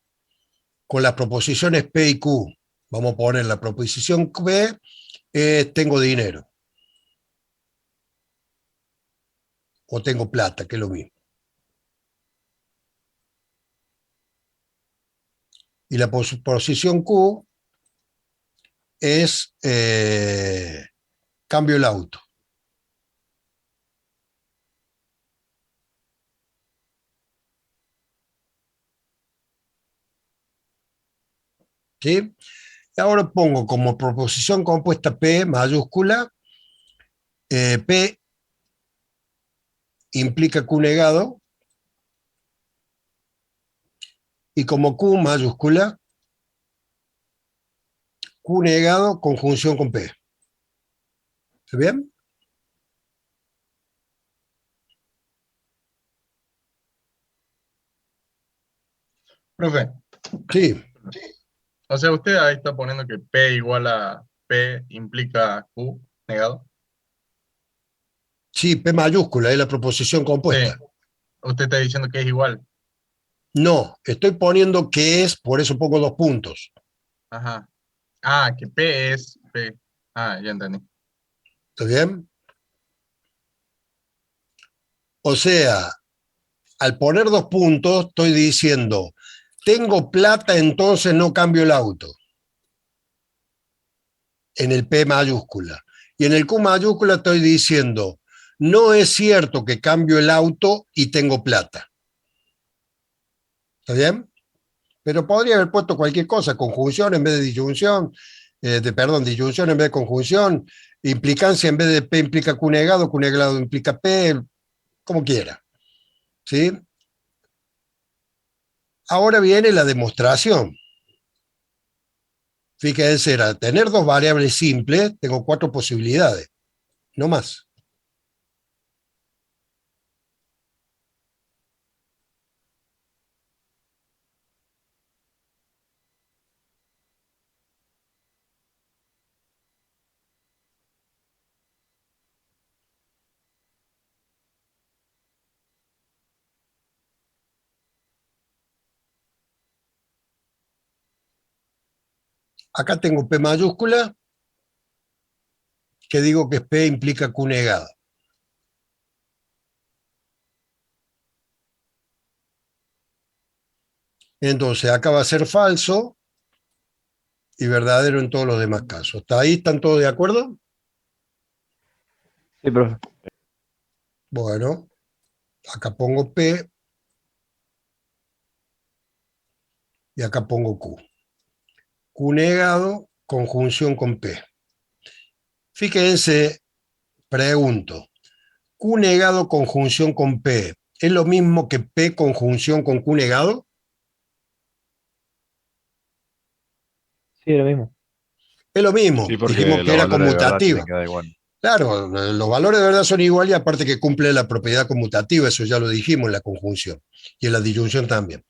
con las proposiciones P y Q. Vamos a poner la proposición P, tengo dinero. O tengo plata, que es lo mismo. Y la posición Q es cambio el auto. ¿Sí? Y ahora pongo como proposición compuesta P mayúscula, P implica Q negado, y como Q mayúscula, Q negado, conjunción con P. ¿Está bien? Profe, Sí, o sea, usted ahí está poniendo que P igual a P implica Q negado. sí, P mayúscula es la proposición Sí, compuesta. usted está diciendo que es igual. No, estoy poniendo que es, por eso pongo 2 puntos. Ajá. Ah, que P es P. Ah, ya entendí. ¿Está bien? O sea, al poner 2 puntos, estoy diciendo, tengo plata, entonces no cambio el auto. En el P mayúscula. Y en el Q mayúscula estoy diciendo, no es cierto que cambio el auto y tengo plata. ¿Está bien? Pero podría haber puesto cualquier cosa, conjunción en vez de disyunción, disyunción en vez de conjunción, implicancia en vez de P implica Q negado implica P, como quiera. ¿Sí? Ahora viene la demostración. Fíjense, era tener 2 variables simples, tengo 4 posibilidades, no más. Acá tengo P mayúscula, que digo que P implica Q negado. Entonces, acá va a ser falso y verdadero en todos los demás casos. ¿Está ahí? ¿Están todos de acuerdo? Sí, profe. Bueno, acá pongo P y acá pongo Q. Q negado, conjunción con P. Fíjense, pregunto, Q negado, conjunción con P, ¿es lo mismo que P conjunción con Q negado? Sí, lo mismo. Es lo mismo, Sí, porque dijimos que los era valores de verdad conmutativa. tienen que dar igual. Claro, los valores de verdad son iguales y aparte que cumple la propiedad conmutativa, eso ya lo dijimos en la conjunción y en la disyunción también.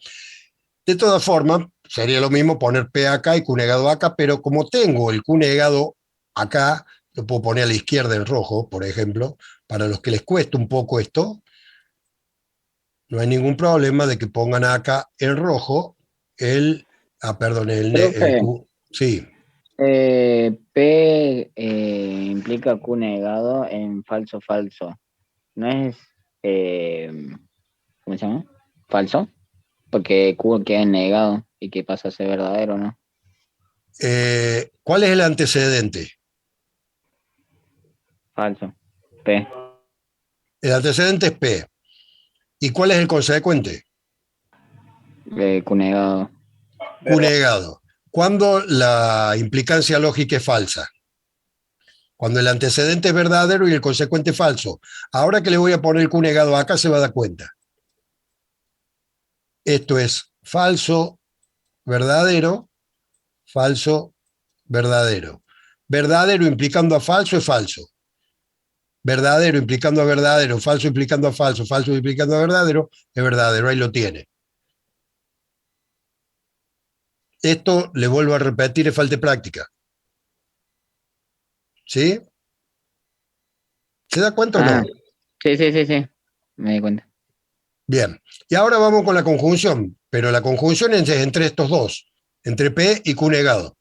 De todas formas, sería lo mismo poner P acá y Q negado acá, pero como tengo el Q negado acá, lo puedo poner a la izquierda en rojo, por ejemplo, para los que les cuesta un poco esto, no hay ningún problema de que pongan acá en rojo el Profe, Q. Sí, P implica Q negado en falso falso. ¿No es, eh, ¿cómo se llama? Falso, porque Q queda en negado y que pasa a ser verdadero, ¿no? ¿cuál es el antecedente? Falso. P. El antecedente es P. ¿Y cuál es el consecuente? Q negado. Q negado. ¿Cuándo la implicancia lógica es falsa? Cuando el antecedente es verdadero y el consecuente falso. Ahora que le voy a poner el Q negado acá se va a dar cuenta. Esto es falso, verdadero, falso, verdadero. Verdadero implicando a falso es falso. Verdadero implicando a verdadero, falso implicando a falso, falso implicando a verdadero, es verdadero, ahí lo tiene. Esto, le vuelvo a repetir, es falta de práctica. ¿Sí? ¿Se da cuenta o Ah, no? sí. Me di cuenta. Bien. Y ahora vamos con la conjunción, pero la conjunción es entre estos dos, entre P y Q negado.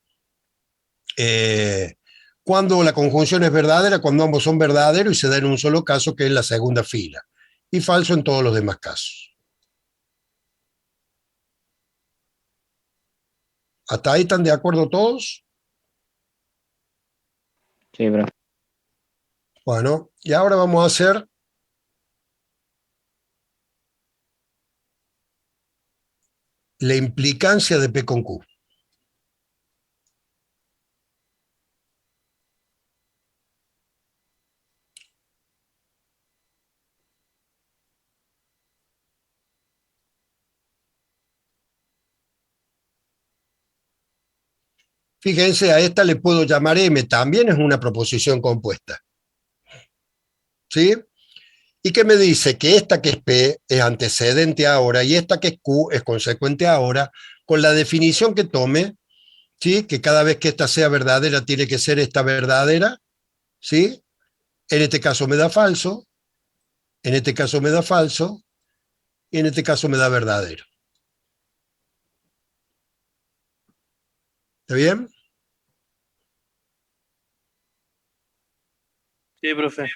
Cuando la conjunción es verdadera, cuando ambos son verdaderos y se da en un solo caso, que es la segunda fila, y falso en todos los demás casos. ¿Hasta ahí están de acuerdo todos? Sí, bro. Bueno, y ahora vamos a hacer la implicancia de P con Q. Fíjense, a esta le puedo llamar M, también es una proposición compuesta. ¿Sí? ¿Y qué me dice? Que esta que es P es antecedente ahora y esta que es Q es consecuente ahora, con la definición que tome, ¿sí? Que cada vez que esta sea verdadera tiene que ser esta verdadera, ¿sí? En este caso me da falso, en este caso me da falso, y en este caso me da verdadero. ¿Está bien? Sí, profe.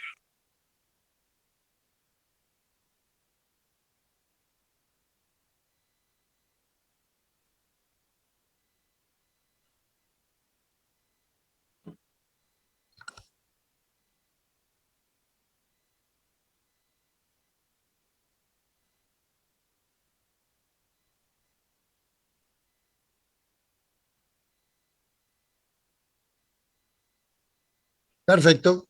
Perfecto.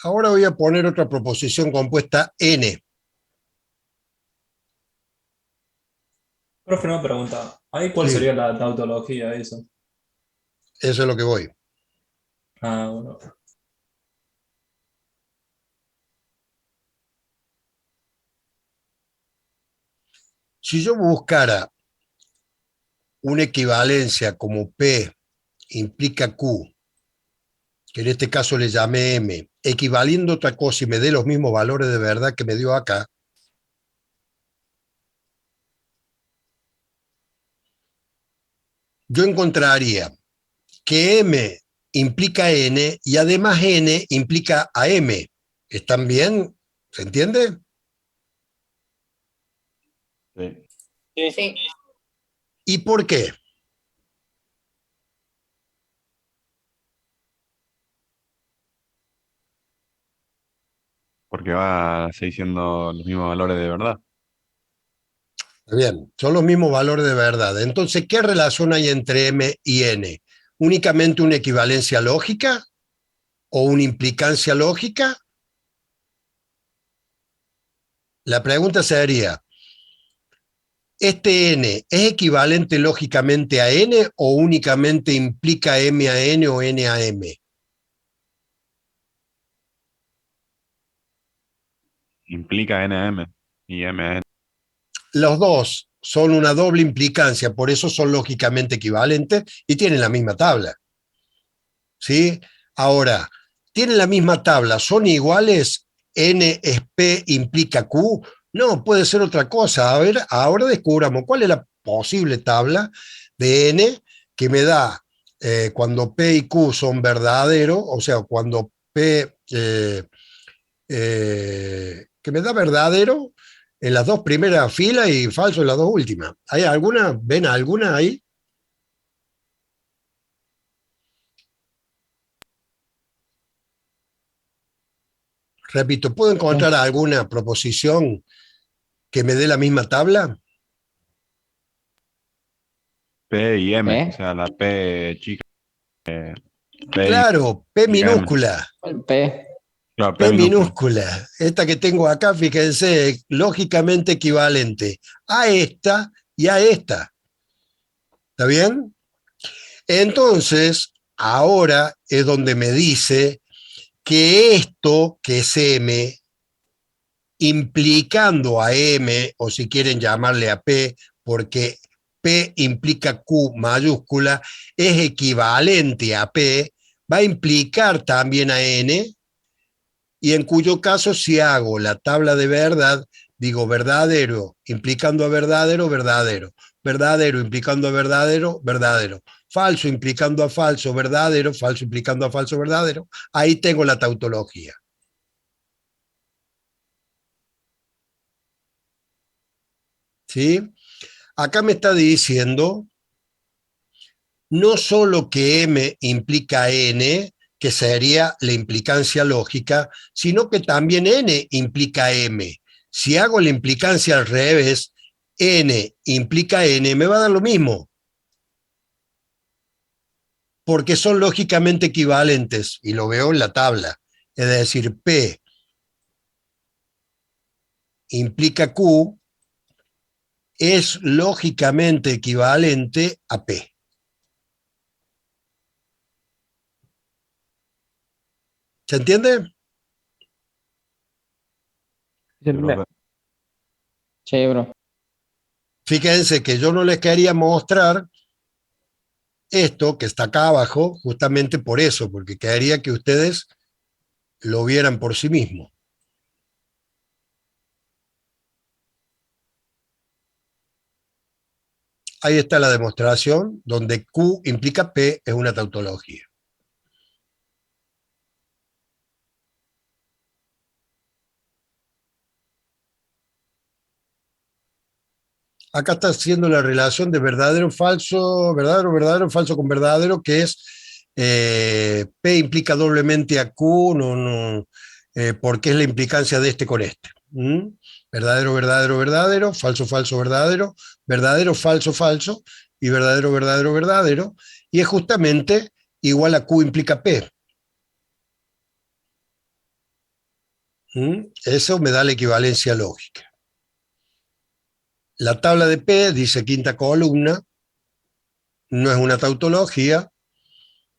Ahora voy a poner otra proposición compuesta N. Profe, una pregunta. ¿Ahí cuál Sí, sería la tautología de eso? eso es lo que voy. Ah, bueno. Si yo buscara una equivalencia como P implica Q, que en este caso le llamé M, equivaliendo a otra cosa y me dé los mismos valores de verdad que me dio acá, yo encontraría que M implica N y además N implica a M. ¿Están bien? ¿Se entiende? Sí. ¿Y por qué? Porque va a seguir siendo los mismos valores de verdad. Bien, son los mismos valores de verdad. Entonces, ¿qué relación hay entre M y N? ¿Únicamente una equivalencia lógica o una implicancia lógica? La pregunta sería, ¿este N es equivalente lógicamente a N o únicamente implica M a N o N a M? Implica N a M y M a N. Los dos son una doble implicancia, por eso son lógicamente equivalentes y tienen la misma tabla. ¿Sí? Ahora, ¿tienen la misma tabla? ¿Son iguales? N es P implica Q. No, puede ser otra cosa. A ver, ahora descubramos cuál es la posible tabla de N que me da cuando P y Q son verdaderos, o sea, cuando P, que me da verdadero en las dos primeras filas y falso en las dos últimas. ¿Hay alguna? ¿Ven alguna ahí? Repito, ¿puedo encontrar alguna proposición que me dé la misma tabla? P y M, ¿Eh? o sea, la P chica. P Claro, P implica M. minúscula. P. Claro, P P minúscula. minúscula. Esta que tengo acá, fíjense, lógicamente equivalente a esta y a esta. ¿Está bien? Entonces, ahora es donde me dice que esto, que es M, implicando a M, o si quieren llamarle a P, porque P implica Q mayúscula, es equivalente a P, va a implicar también a N, y en cuyo caso si hago la tabla de verdad, digo verdadero implicando a verdadero, verdadero, verdadero implicando a verdadero, verdadero, falso implicando a falso, verdadero, falso implicando a falso, verdadero, ahí tengo la tautología. ¿Sí? Acá me está diciendo no solo que M implica N, que sería la implicancia lógica, sino que también N implica M. Si hago la implicancia al revés, N implica N, me va a dar lo mismo. Porque son lógicamente equivalentes, y lo veo en la tabla. Es decir, P implica Q, es lógicamente equivalente a P. ¿Se entiende? Sí, bro. Fíjense que yo no les quería mostrar esto que está acá abajo, justamente por eso, porque quería que ustedes lo vieran por sí mismos. Ahí está la demostración, donde Q implica P, es una tautología. Acá está haciendo la relación de verdadero, falso, verdadero, falso con verdadero, que es P implica doblemente a Q, porque es la implicancia de este con este. Verdadero, verdadero, verdadero, falso, falso, verdadero, verdadero, falso, falso, y verdadero, verdadero, verdadero, y es justamente igual a Q implica P. Eso me da la equivalencia lógica. La tabla de P dice quinta columna, no es una tautología,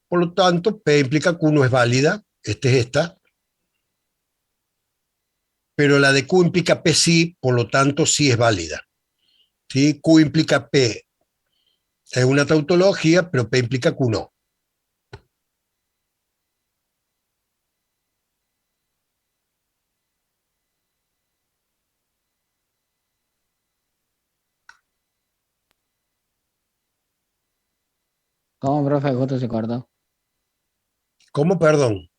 por lo tanto, P implica Q no es válida, es esta, pero la de Q implica P sí, por lo tanto sí es válida. ¿Sí? Q implica P es una tautología, pero P implica Q no. ¿Cómo, profe? Justo se cortó. ¿Cómo, perdón?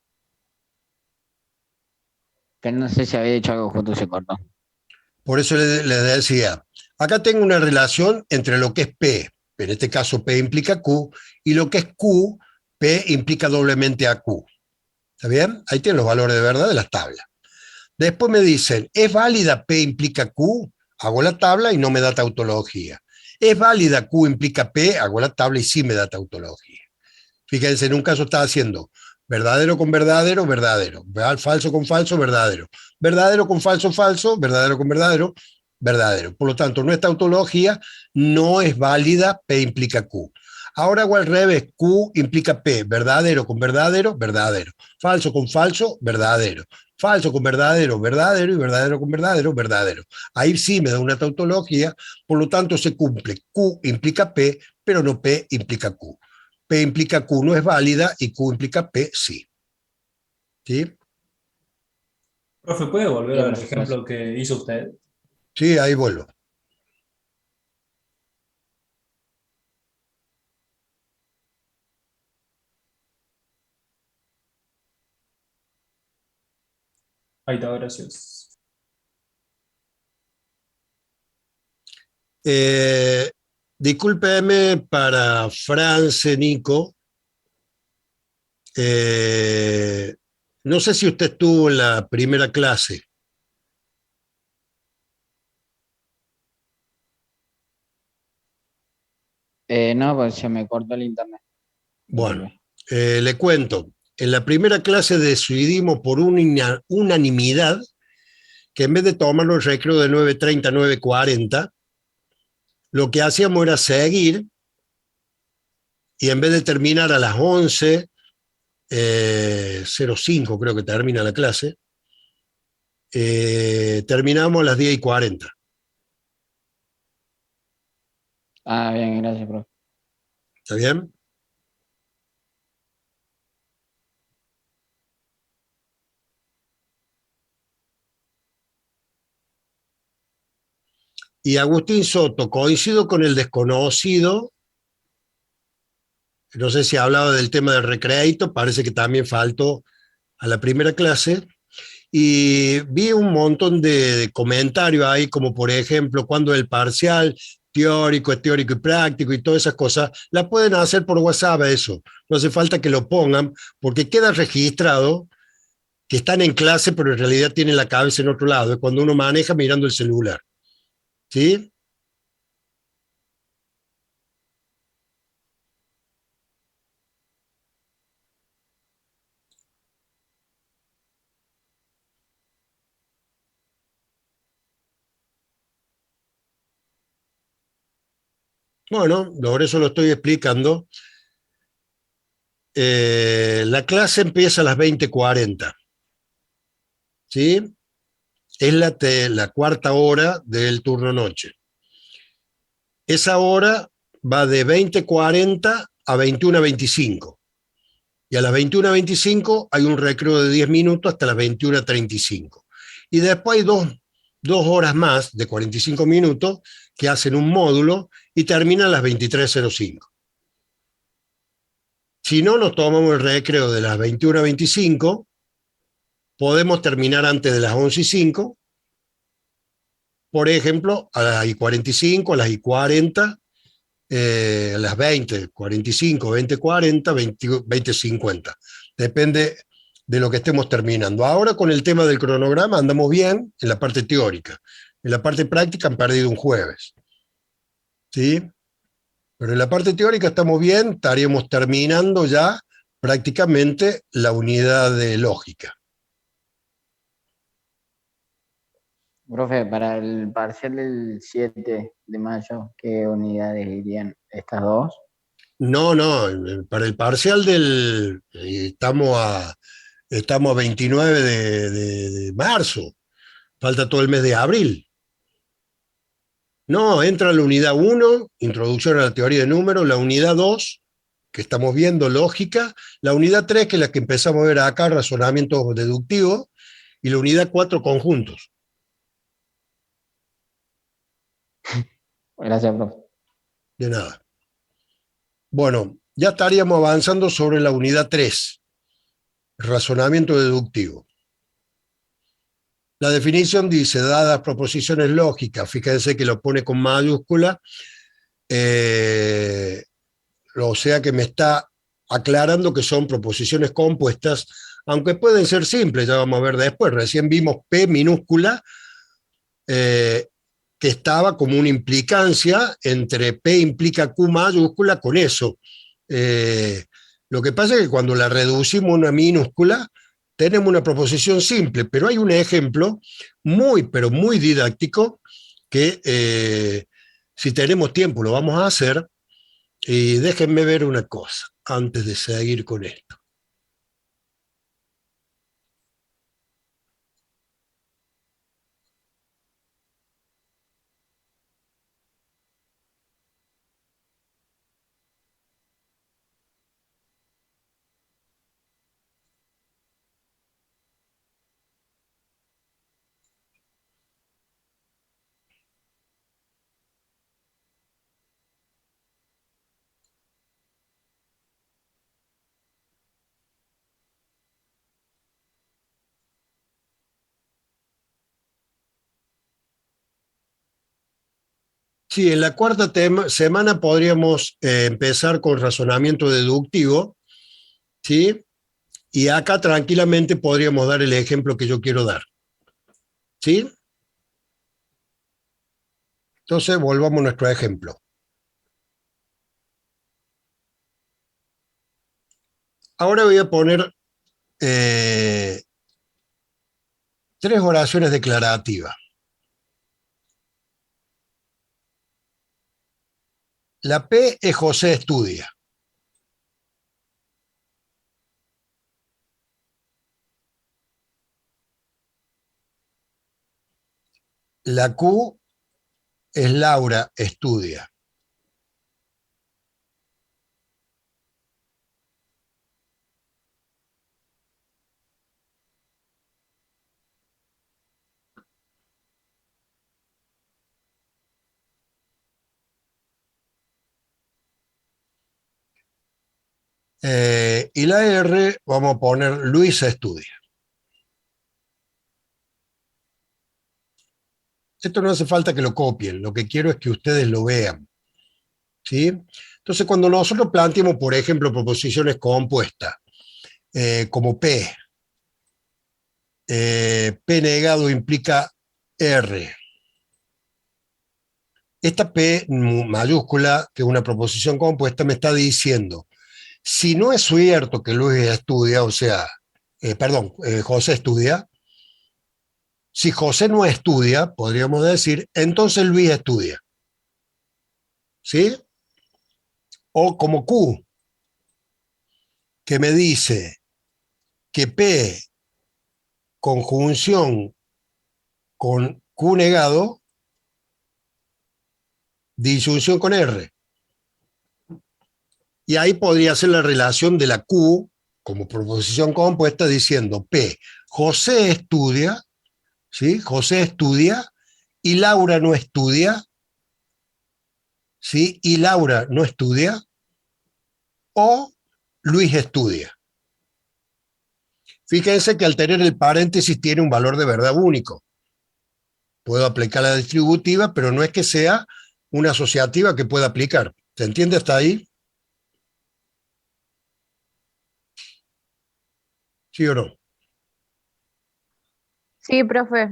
Que no sé si había dicho algo, justo se cortó. Por eso les decía, acá tengo una relación entre lo que es P, en este caso P implica Q, y lo que es Q, P implica doblemente a Q. ¿Está bien? Ahí tienen los valores de verdad de las tablas. Después me dicen, ¿es válida P implica Q? Hago la tabla y no me da tautología. ¿Es válida Q implica P? Hago la tabla y sí me da tautología. Fíjense, en un caso está haciendo verdadero con verdadero, verdadero. Falso con falso, verdadero. Verdadero con falso, falso. Verdadero con verdadero, verdadero. Por lo tanto, nuestra tautología no es válida, P implica Q. Ahora hago al revés, Q implica P, verdadero con verdadero, verdadero. Falso con falso, verdadero. Falso con verdadero, verdadero, y verdadero con verdadero, verdadero. Ahí sí me da una tautología, por lo tanto se cumple. Q implica P, pero no P implica Q. P implica Q no es válida y Q implica P sí. ¿Sí? Profe, ¿puede volver Bien, al gracias. ejemplo que hizo usted? Sí, ahí vuelvo. Ahí está, gracias. Discúlpeme para France, Nico. No sé si usted estuvo en la primera clase. No, pues se me cortó el internet. Bueno, le cuento. En la primera clase decidimos por unanimidad que en vez de tomar los recreos de 9:30 a 9:40, lo que hacíamos era seguir y en vez de terminar a las 11, 05 creo que termina la clase. Terminamos a las 10:40. Ah, bien, gracias, profe. ¿Está bien? Y Agustín Soto, coincido con el desconocido. No sé si hablaba del tema del recreito, parece que también faltó a la primera clase. Y vi un montón de comentarios ahí, como por ejemplo, cuando el parcial teórico es teórico y práctico y todas esas cosas, la pueden hacer por WhatsApp eso. No hace falta que lo pongan, porque queda registrado que están en clase, pero en realidad tienen la cabeza en otro lado. Es cuando uno maneja mirando el celular. ¿Sí? Bueno, por eso lo estoy explicando. La clase empieza a las 20:40. ¿Sí? Es la cuarta hora del turno noche. Esa hora va de 20:40 a 21:25. Y a las 21:25 hay un recreo de 10 minutos hasta las 21:35. Y después hay dos horas más de 45 minutos que hacen un módulo y terminan a las 23:05. Si no nos tomamos el recreo de las 21:25, podemos terminar antes de las 11:05. Por ejemplo, a las I:45, a las I:40, a las 20:45, 20:40, 20:50. Depende de lo que estemos terminando. Ahora con el tema del cronograma andamos bien en la parte teórica. En la parte práctica han perdido un jueves. ¿Sí? Pero en la parte teórica estamos bien, estaríamos terminando ya prácticamente la unidad de lógica. Profe, para el parcial del 7 de mayo, ¿qué unidades irían? ¿Estas dos? No, para el parcial estamos a 29 de marzo, falta todo el mes de abril. No, entra la unidad 1, introducción a la teoría de números, la unidad 2, que estamos viendo, lógica, la unidad 3, que es la que empezamos a ver acá, razonamiento deductivo, y la unidad 4, conjuntos. Gracias, profe. De nada. Bueno, ya estaríamos avanzando sobre la unidad 3, razonamiento deductivo. La definición dice, dadas proposiciones lógicas, fíjense que lo pone con mayúscula, o sea que me está aclarando que son proposiciones compuestas, aunque pueden ser simples, ya vamos a ver después. Recién vimos P minúscula, que estaba como una implicancia entre P implica Q mayúscula con eso. Lo que pasa es que cuando la reducimos a una minúscula, tenemos una proposición simple, pero hay un ejemplo muy, pero muy didáctico que si tenemos tiempo lo vamos a hacer. Y déjenme ver una cosa antes de seguir con esto. Sí, en la cuarta semana podríamos empezar con razonamiento deductivo, ¿sí? Y acá tranquilamente podríamos dar el ejemplo que yo quiero dar, ¿sí? Entonces volvamos a nuestro ejemplo. Ahora voy a poner 3 oraciones declarativas. La P es José estudia. La Q es Laura estudia. Y la R vamos a poner Luisa estudia. Esto no hace falta que lo copien, lo que quiero es que ustedes lo vean. ¿Sí? Entonces, cuando nosotros planteamos, por ejemplo, proposiciones compuestas, como P, P negado implica R. Esta P mayúscula, que es una proposición compuesta, me está diciendo, si no es cierto que Luis estudia, o sea, José estudia, si José no estudia, podríamos decir, entonces Luis estudia. ¿Sí? O como Q, que me dice que P conjunción con Q negado, disyunción con R. Y ahí podría ser la relación de la Q como proposición compuesta diciendo P, José estudia, ¿sí? José estudia y Laura no estudia, ¿sí? Y Laura no estudia, o Luis estudia. Fíjense que al tener el paréntesis tiene un valor de verdad único. Puedo aplicar la distributiva, pero no es que sea una asociativa que pueda aplicar. ¿Se entiende hasta ahí? ¿Sí o no? Sí, profe.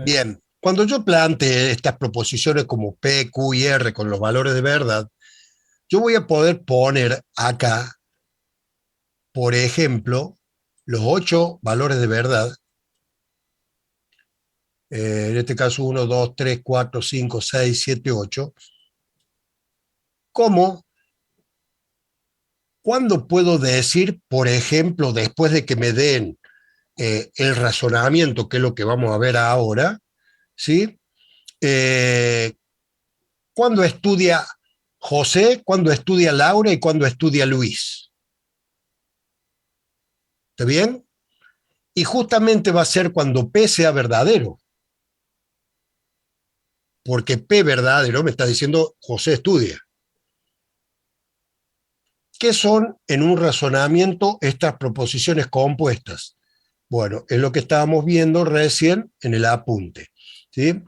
Bien, cuando yo plantee estas proposiciones como P, Q y R con los valores de verdad, yo voy a poder poner acá, por ejemplo, los 8 valores de verdad, en este caso 1, 2, 3, 4, 5, 6, 7, 8, como cuando puedo decir, por ejemplo, después de que me den el razonamiento, que es lo que vamos a ver ahora, ¿sí? ¿Cuándo estudia José, cuándo estudia Laura y cuándo estudia Luis? ¿Está bien? Y justamente va a ser cuando P sea verdadero. Porque P verdadero me está diciendo José estudia. ¿Qué son en un razonamiento estas proposiciones compuestas? Bueno, es lo que estábamos viendo recién en el apunte. ¿Sí?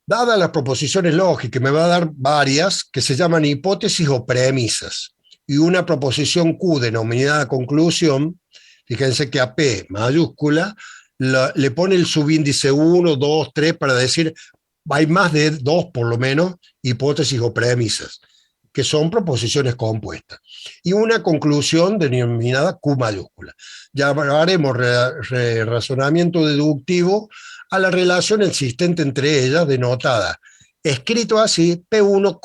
Dadas las proposiciones lógicas, me va a dar varias que se llaman hipótesis o premisas. Y una proposición Q denominada conclusión, fíjense que a P mayúscula le pone el subíndice 1, 2, 3 para decir, hay más de 2 por lo menos, hipótesis o premisas, que son proposiciones compuestas. Y una conclusión denominada Q mayúscula. Llamaremos razonamiento deductivo a la relación existente entre ellas, denotada, escrito así, P1,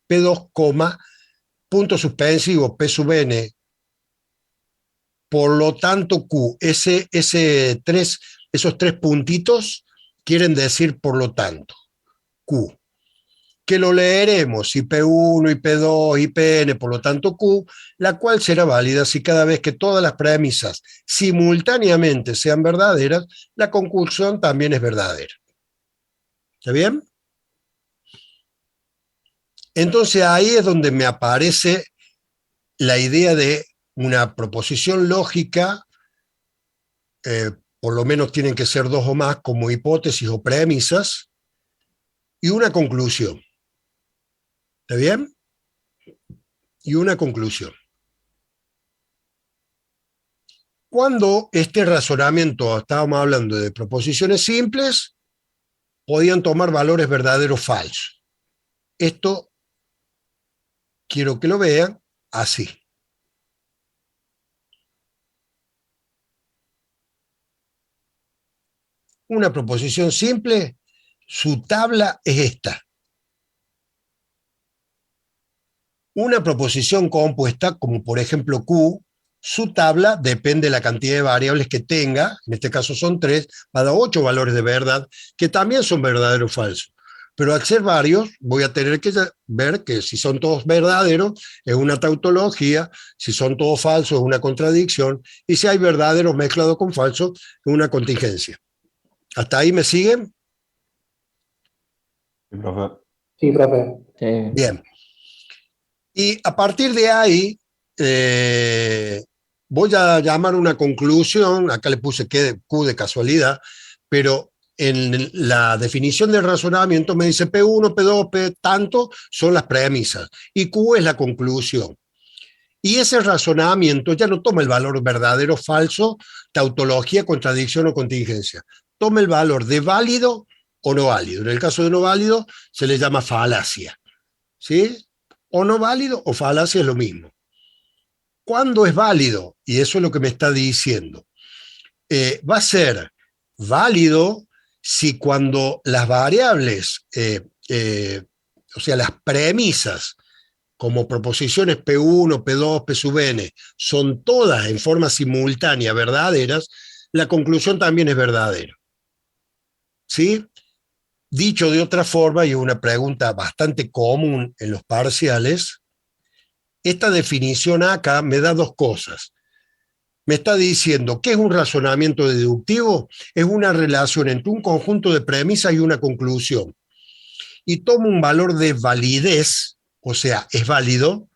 P2, punto suspensivo, P sub n, por lo tanto Q. Esos 3 puntitos quieren decir por lo tanto, Q. Que lo leeremos, y P1, y P2, y Pn, por lo tanto Q, la cual será válida si cada vez que todas las premisas simultáneamente sean verdaderas, la conclusión también es verdadera. ¿Está bien? Entonces ahí es donde me aparece la idea de una proposición lógica, por lo menos tienen que ser 2 o más como hipótesis o premisas, y una conclusión. ¿Está bien? Y una conclusión. Cuando este razonamiento, estábamos hablando de proposiciones simples, podían tomar valores verdaderos o falsos. Esto quiero que lo vean así. Una proposición simple, su tabla es esta. Una proposición compuesta, como por ejemplo Q, Su tabla depende de la cantidad de variables que tenga, en este caso son 3, va a dar 8 valores de verdad, que también son verdaderos o falsos. Pero al ser varios, voy a tener que ver que si son todos verdaderos, es una tautología, si son todos falsos, es una contradicción, y si hay verdaderos mezclados con falsos, es una contingencia. ¿Hasta ahí me siguen? Sí, profe. Sí, profe. Bien. Y a partir de ahí, voy a llamar una conclusión, acá le puse Q de casualidad, pero en la definición del razonamiento me dice P1, P2, P tanto son las premisas, y Q es la conclusión. Y ese razonamiento ya no toma el valor verdadero, falso, tautología, contradicción o contingencia. Toma el valor de válido o no válido. En el caso de no válido, se le llama falacia. ¿Sí? O no válido o falacia es lo mismo. ¿Cuándo es válido? Y eso es lo que me está diciendo. Va a ser válido si cuando las variables, o sea, las premisas, como proposiciones P1, P2, P sub n, son todas en forma simultánea verdaderas, la conclusión también es verdadera. ¿Sí? Dicho de otra forma, y es una pregunta bastante común en los parciales, esta definición acá me da dos cosas. Me está diciendo que es un razonamiento deductivo, es una relación entre un conjunto de premisas y una conclusión. Y toma un valor de validez, o sea, es válido,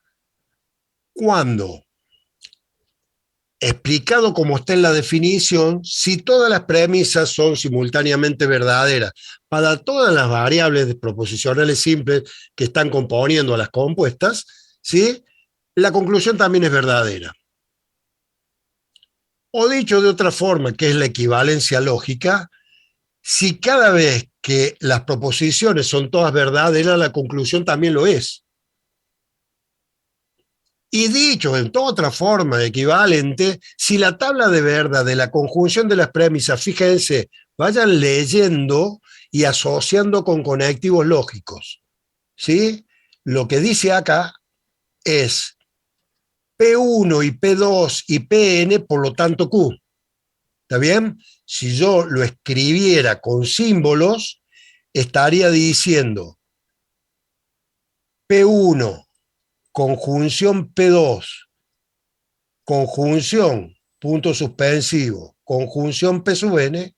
cuando, explicado como está en la definición, si todas las premisas son simultáneamente verdaderas, para todas las variables proposicionales simples que están componiendo a las compuestas, ¿sí? La conclusión también es verdadera. O dicho de otra forma, que es la equivalencia lógica, si cada vez que las proposiciones son todas verdaderas, la conclusión también lo es. Y dicho de otra forma equivalente, si la tabla de verdad de la conjunción de las premisas, fíjense, vayan leyendo y asociando con conectivos lógicos, ¿sí? Lo que dice acá es P1 y P2 y Pn, por lo tanto Q. ¿Está bien? Si yo lo escribiera con símbolos, estaría diciendo P1 conjunción P2, conjunción, punto suspensivo, conjunción P sub n,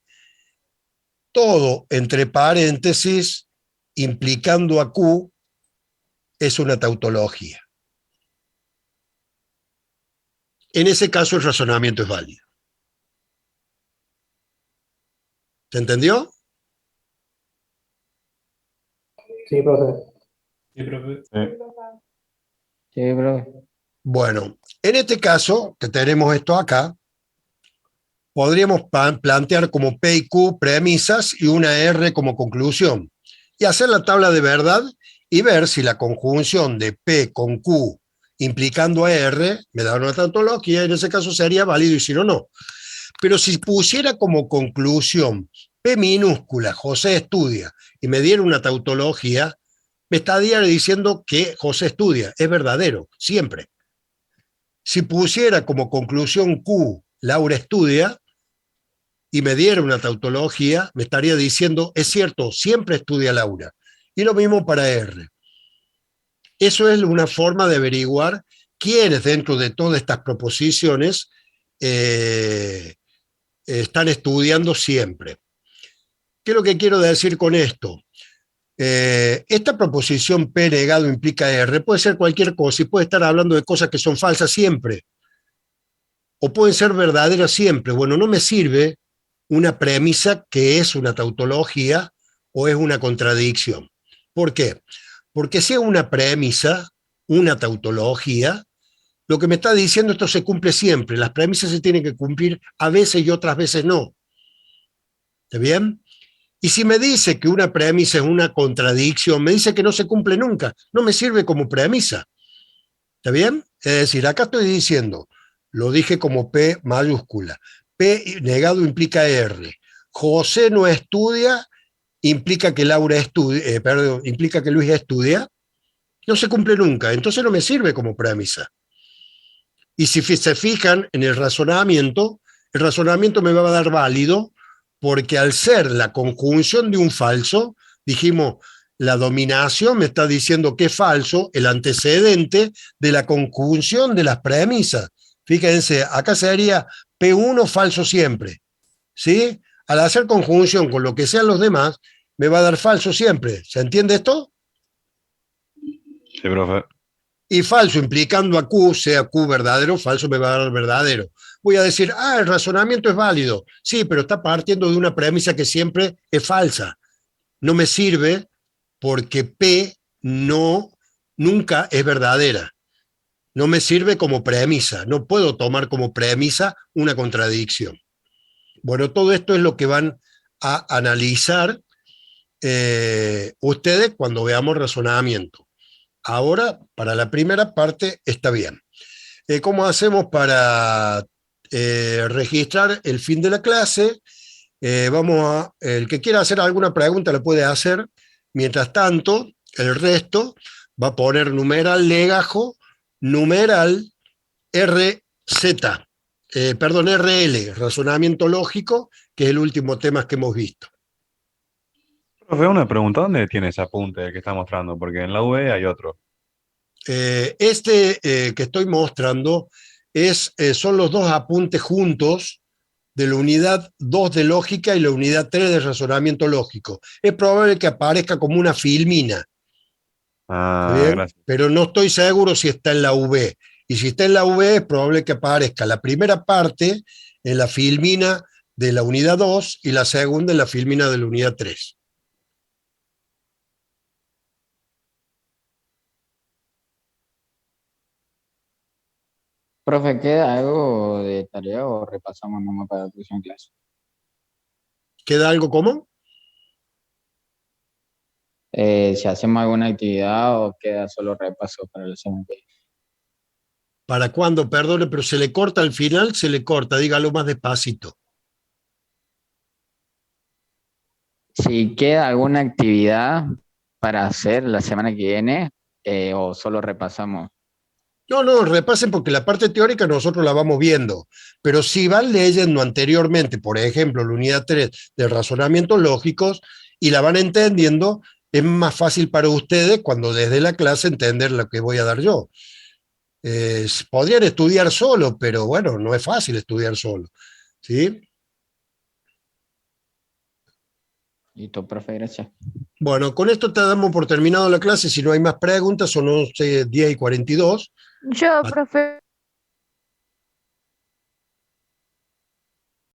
todo entre paréntesis, implicando a Q, es una tautología. En ese caso el razonamiento es válido. ¿Se entendió? Sí, profe. Sí, profe. Sí, profe. Bueno, en este caso, que tenemos esto acá, podríamos plantear como P y Q premisas y una R como conclusión. Y hacer la tabla de verdad y ver si la conjunción de P con Q implicando a R me da una tautología, en ese caso sería válido y si no, no. Pero si pusiera como conclusión P minúscula, José estudia, y me diera una tautología, me estaría diciendo que José estudia, es verdadero, siempre. Si pusiera como conclusión Q, Laura estudia, y me diera una tautología, me estaría diciendo, es cierto, siempre estudia Laura. Y lo mismo para R. Eso es una forma de averiguar quiénes dentro de todas estas proposiciones están estudiando siempre. ¿Qué es lo que quiero decir con esto? Esta proposición P negado implica R puede ser cualquier cosa y puede estar hablando de cosas que son falsas siempre o pueden ser verdaderas siempre. Bueno, no me sirve una premisa que es una tautología o es una contradicción. ¿Por qué? Porque si es una premisa, una tautología, lo que me está diciendo esto se cumple siempre. Las premisas se tienen que cumplir a veces y otras veces no. ¿Está bien? Y si me dice que una premisa es una contradicción, me dice que no se cumple nunca, no me sirve como premisa. ¿Está bien? Es decir, acá estoy diciendo, lo dije como P mayúscula, P negado implica R. José no estudia, implica que Laura estudia, perdón, implica que Luis estudia, no se cumple nunca, entonces no me sirve como premisa. Y si se fijan en el razonamiento me va a dar válido porque al ser la conjunción de un falso, dijimos, la dominación me está diciendo que es falso el antecedente de la conjunción de las premisas. Fíjense, acá sería P1 falso siempre, ¿sí? Al hacer conjunción con lo que sean los demás, me va a dar falso siempre. ¿Se entiende esto? Sí, profe. Y falso implicando a Q, sea Q verdadero o falso, me va a dar verdadero. Voy a decir, el razonamiento es válido. Sí, pero está partiendo de una premisa que siempre es falsa. No me sirve porque P nunca es verdadera. No me sirve como premisa. No puedo tomar como premisa una contradicción. Bueno, todo esto es lo que van a analizar ustedes cuando veamos razonamiento. Ahora, para la primera parte, está bien. ¿Cómo hacemos para registrar el fin de la clase? El que quiera hacer alguna pregunta la puede hacer. Mientras tanto, el resto va a poner numeral legajo, numeral RZ, RL, razonamiento lógico, que es el último tema que hemos visto. Profe, una pregunta, ¿dónde tiene ese apunte que está mostrando? Porque en la V hay otro. Que estoy mostrando son los dos apuntes juntos de la unidad 2 de lógica y la unidad 3 de razonamiento lógico. Es probable que aparezca como una filmina. Gracias. Pero no estoy seguro si está en la V. Y si está en la V es probable que aparezca la primera parte en la filmina de la unidad 2 y la segunda en la filmina de la unidad 3. Profe, ¿queda algo de tarea o repasamos nomás para la próxima clase? ¿Queda algo como? Si hacemos alguna actividad o queda solo repaso para la semana que viene. ¿Para cuándo? Perdone, pero se le corta al final, se le corta, dígalo más despacito. Si queda alguna actividad para hacer la semana que viene o solo repasamos. No, repasen porque la parte teórica nosotros la vamos viendo, pero si van leyendo anteriormente, por ejemplo, la unidad 3 de razonamientos lógicos y la van entendiendo, es más fácil para ustedes cuando desde la clase entender lo que voy a dar yo. Podrían estudiar solo, pero bueno, no es fácil estudiar solo, ¿sí? Listo, profe, gracias. Bueno, con esto te damos por terminado la clase. Si no hay más preguntas, son 11:10:42. Yo, profe.